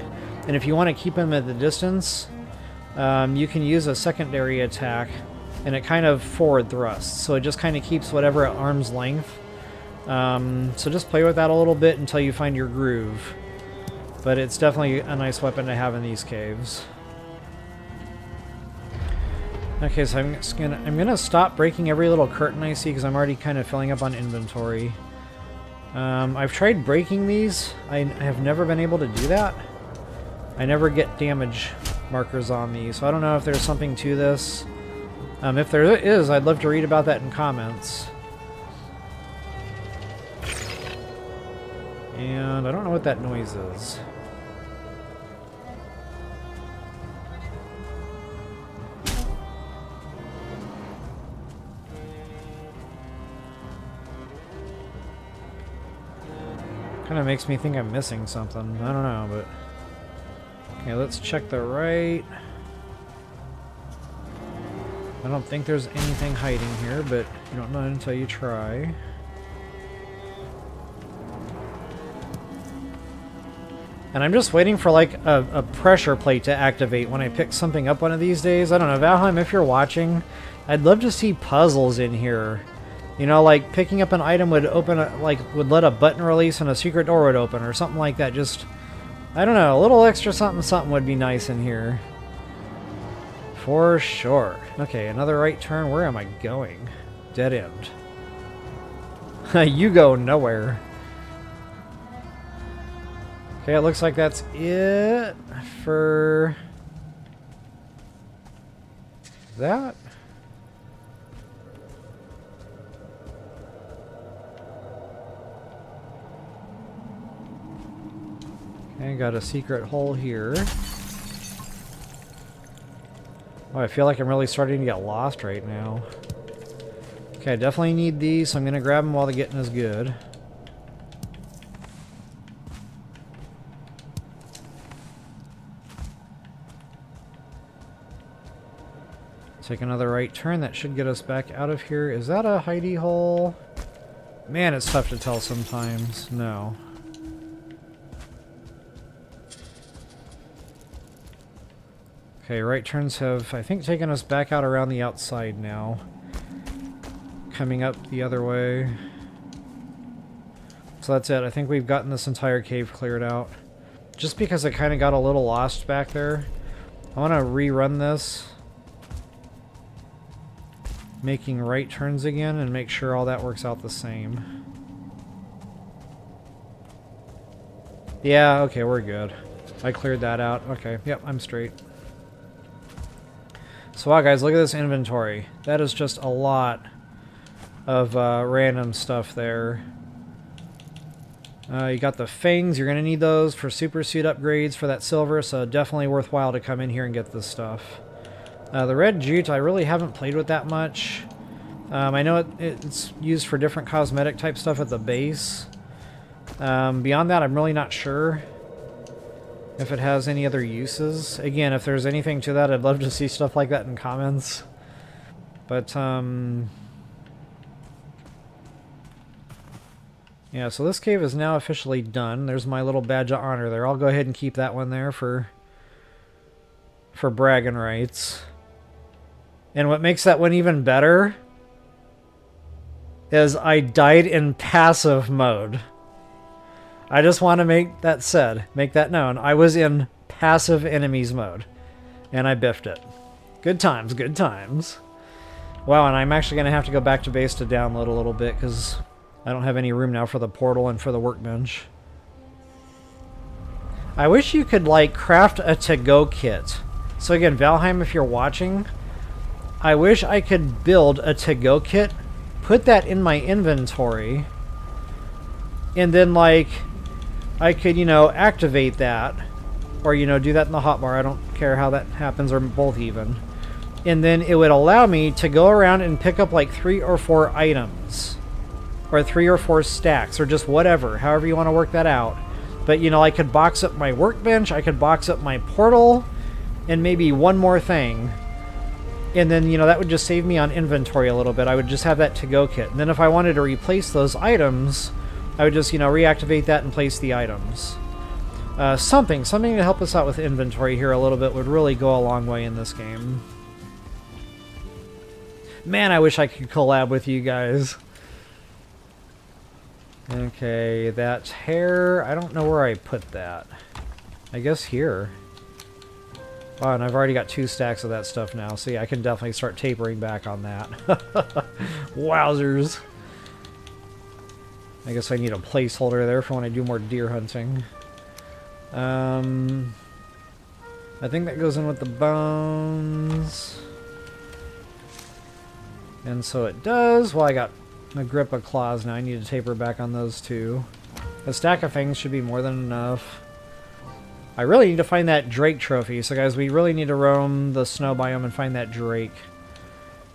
And if you want to keep them at the distance, you can use a secondary attack, and it kind of forward thrusts. So it just kind of keeps whatever at arm's length. So just play with that a little bit until you find your groove. But it's definitely a nice weapon to have in these caves. Okay, so I'm gonna stop breaking every little curtain I see because I'm already kind of filling up on inventory. I've tried breaking these. I have never been able to do that. I never get damage markers on these, so I don't know if there's something to this. If there is, I'd love to read about that in comments. And I don't know what that noise is. Kind of makes me think I'm missing something. I don't know, but... Okay, let's check the right. I don't think there's anything hiding here, but you don't know until you try. And I'm just waiting for like a pressure plate to activate when I pick something up one of these days. I don't know, Valheim, if you're watching, I'd love to see puzzles in here. You know, like picking up an item would open would let a button release and a secret door would open or something like that. Just, I don't know, a little extra something would be nice in here. For sure. Okay, another right turn. Where am I going? Dead end. You go nowhere. Okay, it looks like that's it for that. Okay, got a secret hole here. Oh, I feel like I'm really starting to get lost right now. Okay, I definitely need these, so I'm going to grab them while the getting is good. Take another right turn. That should get us back out of here. Is that a hidey hole? Man, it's tough to tell sometimes. No. Okay, right turns have, I think, taken us back out around the outside now. Coming up the other way. So that's it. I think we've gotten this entire cave cleared out. Just because I kind of got a little lost back there. I want to rerun this. Making right turns again and make sure all that works out the same. Yeah, okay, we're good. I cleared that out. Okay, yep, I'm straight. So wow, guys, look at this inventory. That is just a lot of random stuff there. You got the fangs. You're going to need those for super suit upgrades for that silver, so definitely worthwhile to come in here and get this stuff. The red jute, I really haven't played with that much. I know it's used for different cosmetic type stuff at the base. Beyond that, I'm really not sure if it has any other uses. Again, if there's anything to that, I'd love to see stuff like that in comments. But, yeah, so this cave is now officially done. There's my little badge of honor there. I'll go ahead and keep that one there for bragging rights. And what makes that one even better is I died in passive mode. I just want to make that known. I was in passive enemies mode, and I biffed it. Good times, good times. Wow, and I'm actually going to have to go back to base to download a little bit, because I don't have any room now for the portal and for the workbench. I wish you could, like, craft a to-go kit. So again, Valheim, if you're watching, I wish I could build a to-go kit, put that in my inventory, and then, like, I could, you know, activate that, or, you know, do that in the hotbar. I don't care how that happens, or both even. And then it would allow me to go around and pick up, like, 3 or 4 items, or 3 or 4 stacks, or just whatever, however you want to work that out. But, you know, I could box up my workbench, I could box up my portal, and maybe one more thing. And then, you know, that would just save me on inventory a little bit. I would just have that to-go kit. And then if I wanted to replace those items, I would just, you know, reactivate that and place the items. Something to help us out with inventory here a little bit would really go a long way in this game. Man, I wish I could collab with you guys. Okay, that hair, I don't know where I put that. I guess here. Wow, and I've already got 2 stacks of that stuff now, so yeah, I can definitely start tapering back on that. Wowzers. I guess I need a placeholder there for when I do more deer hunting. I think that goes in with the bones. And so it does. Well, I got a grip of claws now. I need to taper back on those too. A stack of fangs should be more than enough. I really need to find that drake trophy. So guys, we really need to roam the snow biome and find that drake.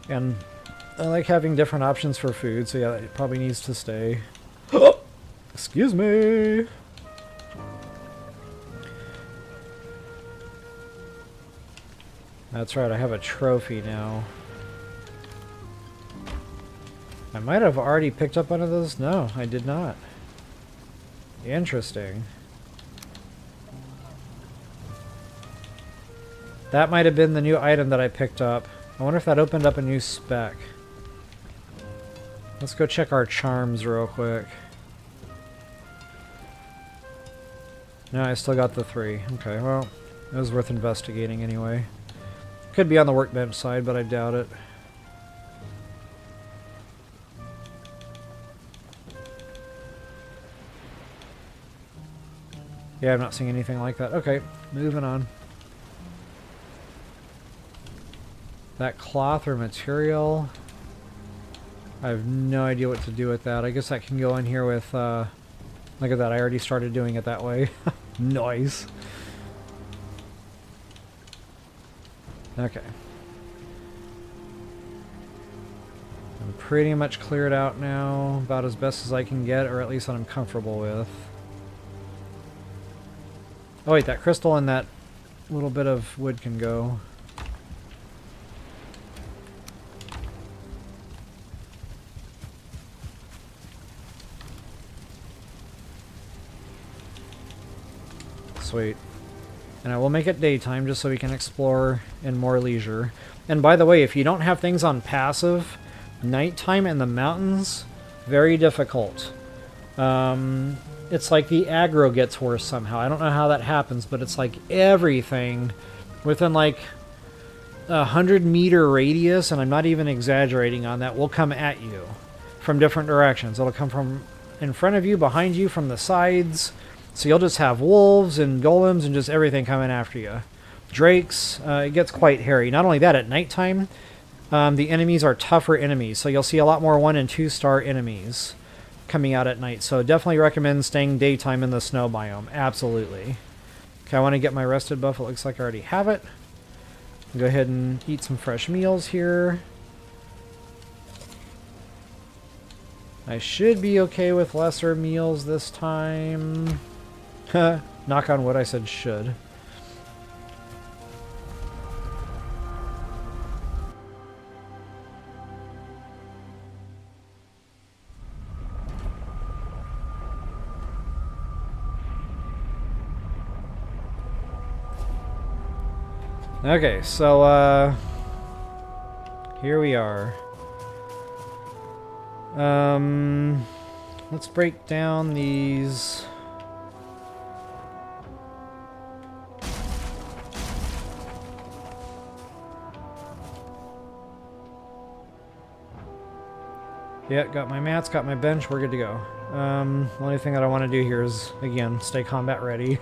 And I like having different options for food, so yeah, it probably needs to stay. Excuse me. That's right, I have a trophy now. I might have already picked up one of those. No, I did not. Interesting. That might have been the new item that I picked up. I wonder if that opened up a new spec. Let's go check our charms real quick. No, I still got the 3. Okay, well, it was worth investigating anyway. Could be on the workbench side, but I doubt it. Yeah, I'm not seeing anything like that. Okay, moving on. That cloth or material, I have no idea what to do with that. I guess that can go in here with, look at that, I already started doing it that way. Nice. Okay. I'm pretty much cleared out now, about as best as I can get, or at least what I'm comfortable with. Oh wait, that crystal and that little bit of wood can go. Sweet. And I will make it daytime just so we can explore in more leisure. And by the way, if you don't have things on passive, nighttime in the mountains, very difficult. It's like the aggro gets worse somehow. I don't know how that happens, but it's like everything within like 100-meter radius, and I'm not even exaggerating on that, will come at you from different directions. It'll come from in front of you, behind you, from the sides. So you'll just have wolves and golems and just everything coming after you. Drakes, it gets quite hairy. Not only that, at nighttime, the enemies are tougher enemies. So you'll see a lot more 1- and 2-star enemies coming out at night. So definitely recommend staying daytime in the snow biome. Absolutely. Okay, I want to get my rested buff. It looks like I already have it. Go ahead and eat some fresh meals here. I should be okay with lesser meals this time. Knock on wood, I said should. Okay, so here we are. Let's break down these. Yeah, got my mats, got my bench, we're good to go. The only thing that I want to do here is, again, stay combat ready.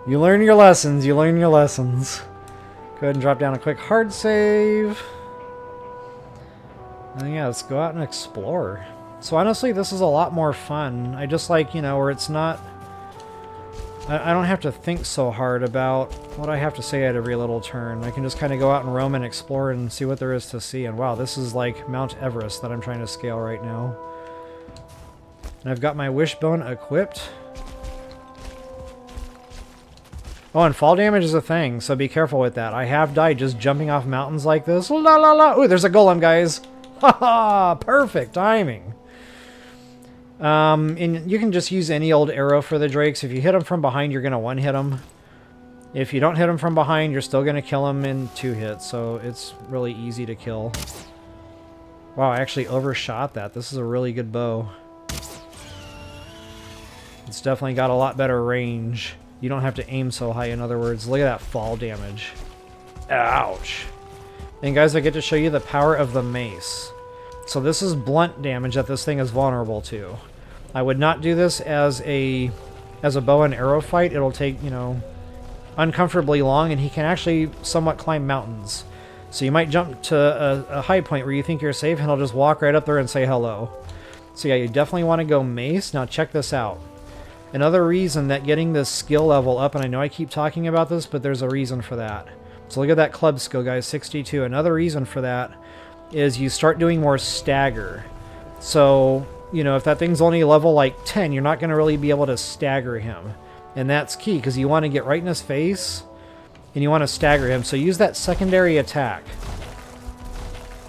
You learn your lessons, you learn your lessons. Go ahead and drop down a quick hard save. And yeah, let's go out and explore. So honestly, this is a lot more fun. I just like, you know, where it's not... I don't have to think so hard about what I have to say at every little turn. I can just kind of go out and roam and explore and see what there is to see. And wow, this is like Mount Everest that I'm trying to scale right now. And I've got my wishbone equipped. Oh, and fall damage is a thing, so be careful with that. I have died just jumping off mountains like this. La la la! Ooh, there's a golem, guys! Haha! Perfect timing! And you can just use any old arrow for the drakes. If you hit them from behind, you're going to one-hit them. If you don't hit them from behind, you're still going to kill them in 2 hits, so it's really easy to kill. Wow, I actually overshot that. This is a really good bow. It's definitely got a lot better range. You don't have to aim so high, in other words. Look at that fall damage. Ouch. And guys, I get to show you the power of the mace. So this is blunt damage that this thing is vulnerable to. I would not do this as a bow and arrow fight. It'll take, you know, uncomfortably long, and he can actually somewhat climb mountains. So you might jump to a high point where you think you're safe, and he'll just walk right up there and say hello. So yeah, you definitely want to go mace. Now check this out. Another reason that getting this skill level up, and I know I keep talking about this, but there's a reason for that. So look at that club skill, guys, 62. Another reason for that is you start doing more stagger. So, you know, if that thing's only level like 10, you're not going to really be able to stagger him. And that's key, because you want to get right in his face, and you want to stagger him. So use that secondary attack.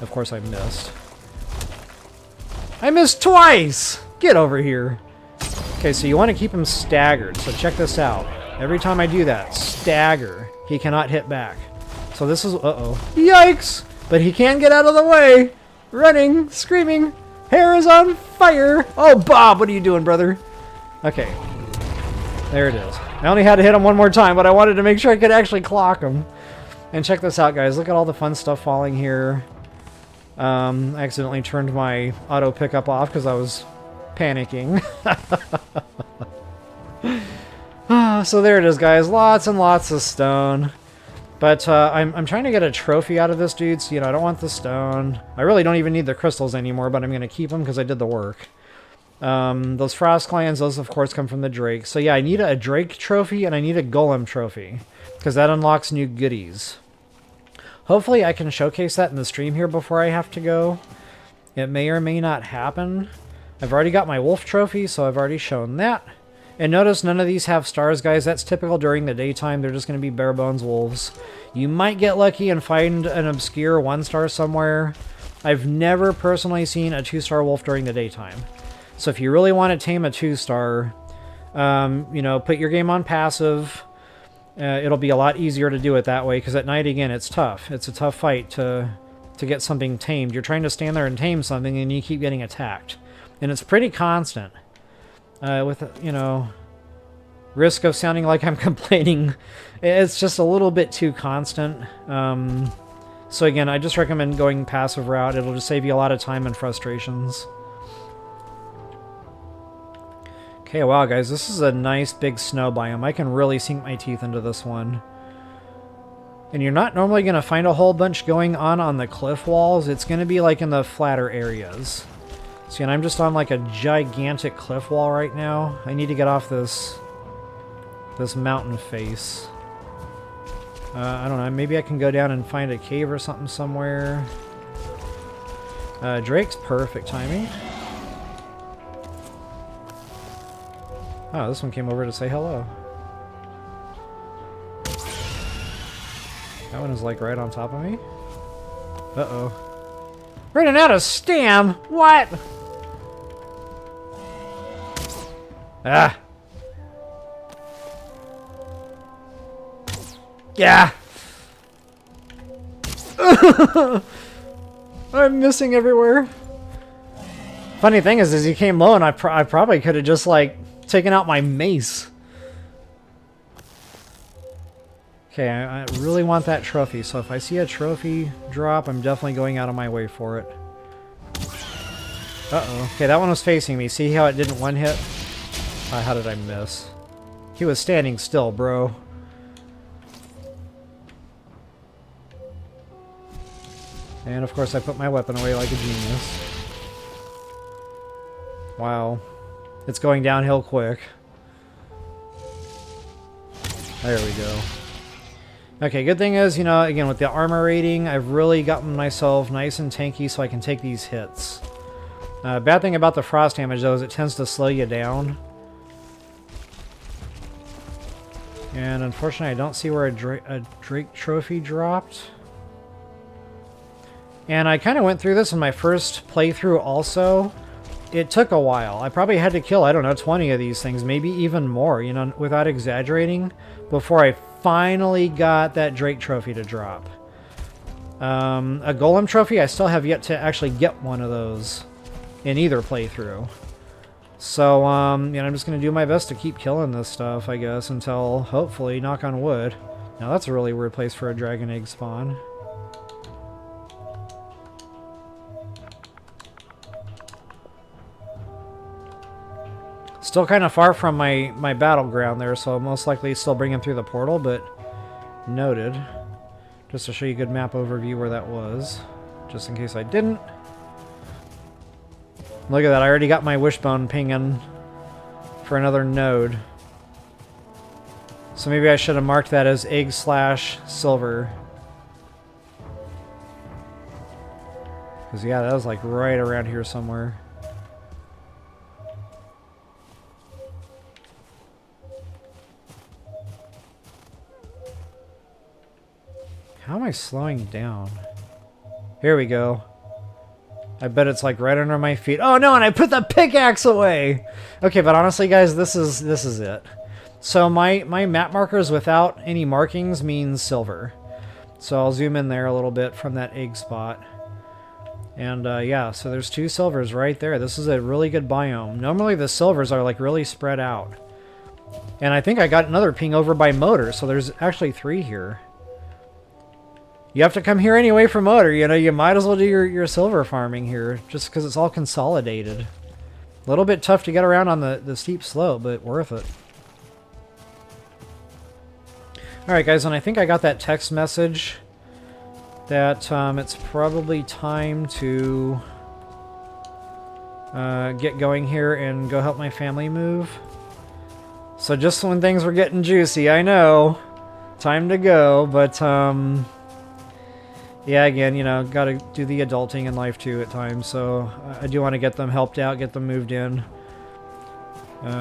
Of course I missed. I missed twice! Get over here. Okay, so you want to keep him staggered. So check this out. Every time I do that, stagger, he cannot hit back. So this is... Uh-oh. Yikes! But he can get out of the way! Running, screaming, hair is on fire! Oh, Bob, what are you doing, brother? Okay. There it is. I only had to hit him one more time, but I wanted to make sure I could actually clock him. And check this out, guys. Look at all the fun stuff falling here. I accidentally turned my auto pickup off because I was panicking. So there it is, guys. Lots and lots of stone. But I'm trying to get a trophy out of this dude, so, you know, I don't want the stone. I really don't even need the crystals anymore, but I'm going to keep them because I did the work. Those frost clans, those of course come from the drake. So yeah, I need a drake trophy and I need a golem trophy because that unlocks new goodies. Hopefully I can showcase that in the stream here before I have to go. It may or may not happen. I've already got my wolf trophy, so I've already shown that. And notice none of these have stars, guys. That's typical during the daytime. They're just going to be bare bones wolves. You might get lucky and find an obscure 1-star somewhere. I've never personally seen a 2-star wolf during the daytime. So if you really want to tame a 2-star, you know, put your game on passive. It'll be a lot easier to do it that way, because at night, again, it's tough. It's a tough fight to get something tamed. You're trying to stand there and tame something, and you keep getting attacked. And it's pretty constant. With, you know, risk of sounding like I'm complaining, it's just a little bit too constant. So again, I just recommend going passive route. It'll just save you a lot of time and frustrations. Okay, wow, guys, this is a nice big snow biome. I can really sink my teeth into this one. And you're not normally going to find a whole bunch going on the cliff walls. It's going to be like in the flatter areas. See, and I'm just on like a gigantic cliff wall right now. I need to get off this mountain face. I don't know, maybe I can go down and find a cave or something somewhere. Drake's perfect timing. Oh, this one came over to say hello. That one is like right on top of me. Uh-oh. Running out of stam! What? Ah! Yeah! I'm missing everywhere. Funny thing is he came low and I probably could have just, like, taken out my mace. Okay, I really want that trophy, so if I see a trophy drop, I'm definitely going out of my way for it. Uh-oh. Okay, that one was facing me. See how it didn't one-hit? How did I miss? He was standing still, bro. And of course I put my weapon away like a genius. Wow. It's going downhill quick. There we go. Okay, good thing is, you know, again, with the armor rating, I've really gotten myself nice and tanky so I can take these hits. Bad thing about the frost damage, though, is it tends to slow you down. And unfortunately, I don't see where a Drake trophy dropped. And I kind of went through this in my first playthrough also. It took a while. I probably had to kill, I don't know, 20 of these things, maybe even more, you know, without exaggerating, before I finally got that Drake trophy to drop. A Golem trophy, I still have yet to actually get one of those in either playthrough. So, you know, I'm just going to do my best to keep killing this stuff, I guess, until, hopefully, knock on wood. Now, that's a really weird place for a dragon egg spawn. Still kind of far from my battleground there, so I'll most likely still bring him through the portal, but noted. Just to show you a good map overview where that was, just in case I didn't. Look at that, I already got my wishbone pinging for another node. So maybe I should have marked that as egg/silver. Because yeah, that was like right around here somewhere. How am I slowing down? Here we go. I bet it's like right under my feet. Oh no, and I put the pickaxe away! Okay, but honestly guys, this is it. So my map markers without any markings means silver. So I'll zoom in there a little bit from that egg spot. And yeah, so there's 2 silvers right there. This is a really good biome. Normally the silvers are like really spread out. And I think I got another ping over by motor, so there's actually 3 here. You have to come here anyway for motor, you know, you might as well do your silver farming here, just because it's all consolidated. A little bit tough to get around on the steep slope, but worth it. Alright guys, and I think I got that text message that it's probably time to get going here and go help my family move. So just when things were getting juicy, I know, time to go, but yeah, again, you know, gotta do the adulting in life too at times, so I do want to get them helped out, get them moved in. Maybe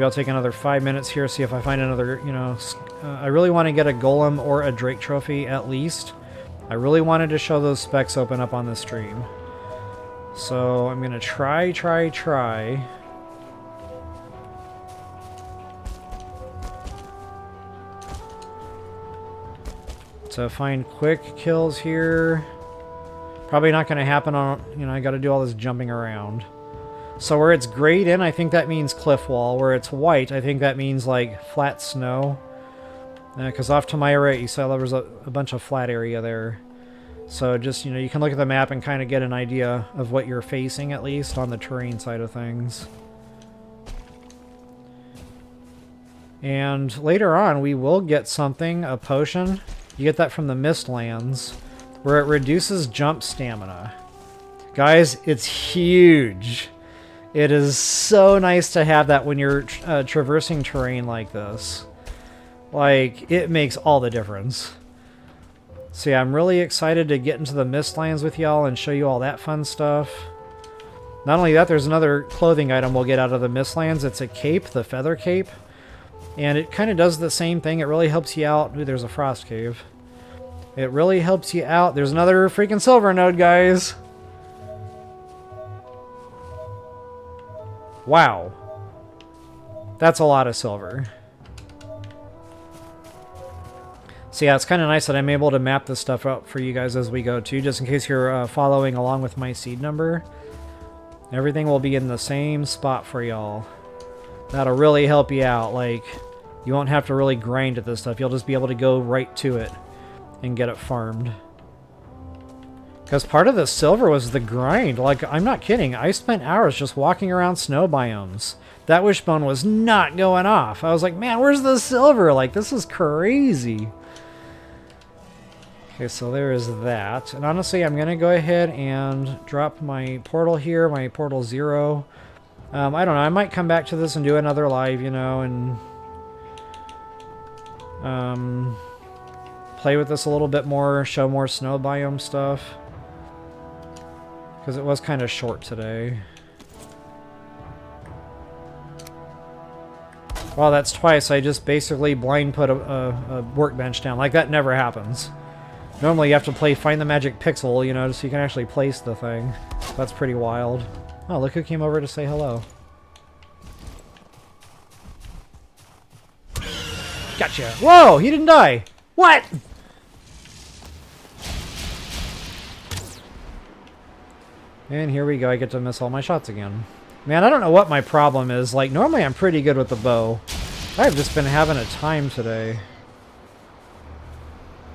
I'll take another 5 minutes here, see if I find another, you know, I really want to get a Golem or a Drake trophy at least. I really wanted to show those specs open up on the stream. So I'm going to try. To find quick kills here. Probably not going to happen on, you know, I got to do all this jumping around. So where it's grayed in, I think that means cliff wall. Where it's white, I think that means like flat snow. Because off to my right, you saw there was a bunch of flat area there. So just, you know, you can look at the map and kind of get an idea of what you're facing, at least on the terrain side of things. And later on, we will get something, a potion. You get that from the Mistlands, where it reduces jump stamina. Guys, it's huge. It is so nice to have that when you're traversing terrain like this. Like, it makes all the difference. So yeah, I'm really excited to get into the Mistlands with y'all and show you all that fun stuff. Not only that, there's another clothing item we'll get out of the Mistlands. It's a cape, the feather cape. And it kind of does the same thing. It really helps you out. Ooh, there's a frost cave. It really helps you out. There's another freaking silver node, guys. Wow. That's a lot of silver. So yeah, it's kind of nice that I'm able to map this stuff out for you guys as we go too, just in case you're following along with my seed number. Everything will be in the same spot for y'all. That'll really help you out. Like, you won't have to really grind at this stuff. You'll just be able to go right to it and get it farmed. Because part of the silver was the grind. Like, I'm not kidding. I spent hours just walking around snow biomes. That wishbone was not going off. I was like, man, where's the silver? Like, this is crazy. Okay, so there is that. And honestly, I'm going to go ahead and drop my portal here, my portal 0. I don't know, I might come back to this and do another live, you know, and play with this a little bit more, show more snow biome stuff. Because it was kind of short today. Well, that's twice. I just basically blind put a workbench down. Like, that never happens. Normally you have to find the magic pixel, you know, so you can actually place the thing. That's pretty wild. Oh, look who came over to say hello. Gotcha. Whoa, he didn't die. What? And here we go. I get to miss all my shots again. Man, I don't know what my problem is. Like, normally I'm pretty good with the bow. I've just been having a time today.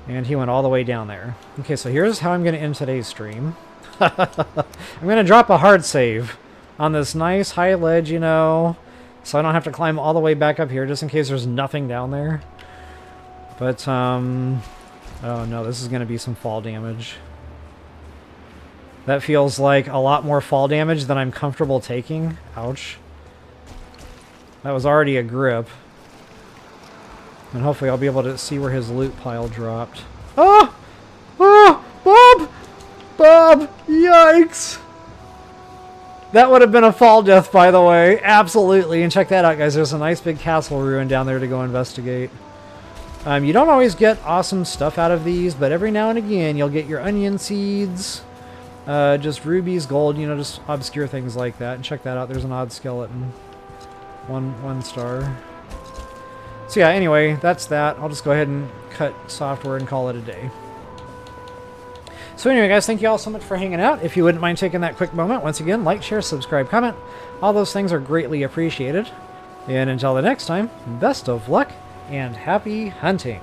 And he went all the way down there. Okay, so here's how I'm going to end today's stream. I'm going to drop a hard save on this nice high ledge, you know, so I don't have to climb all the way back up here just in case there's nothing down there. But, oh no, this is going to be some fall damage. That feels like a lot more fall damage than I'm comfortable taking. Ouch. That was already a grip. And hopefully I'll be able to see where his loot pile dropped. Oh! Oh! Bob! Bob! Yikes! That would have been a fall death, by the way. Absolutely. And check that out, guys. There's a nice big castle ruin down there to go investigate. You don't always get awesome stuff out of these, but every now and again you'll get your onion seeds, just rubies, gold, you know, just obscure things like that. And check that out. There's an odd skeleton. One star. So yeah, anyway, that's that. I'll just go ahead and cut software and call it a day. So anyway, guys, thank you all so much for hanging out. If you wouldn't mind taking that quick moment, once again, like, share, subscribe, comment. All those things are greatly appreciated. And until the next time, best of luck and happy hunting.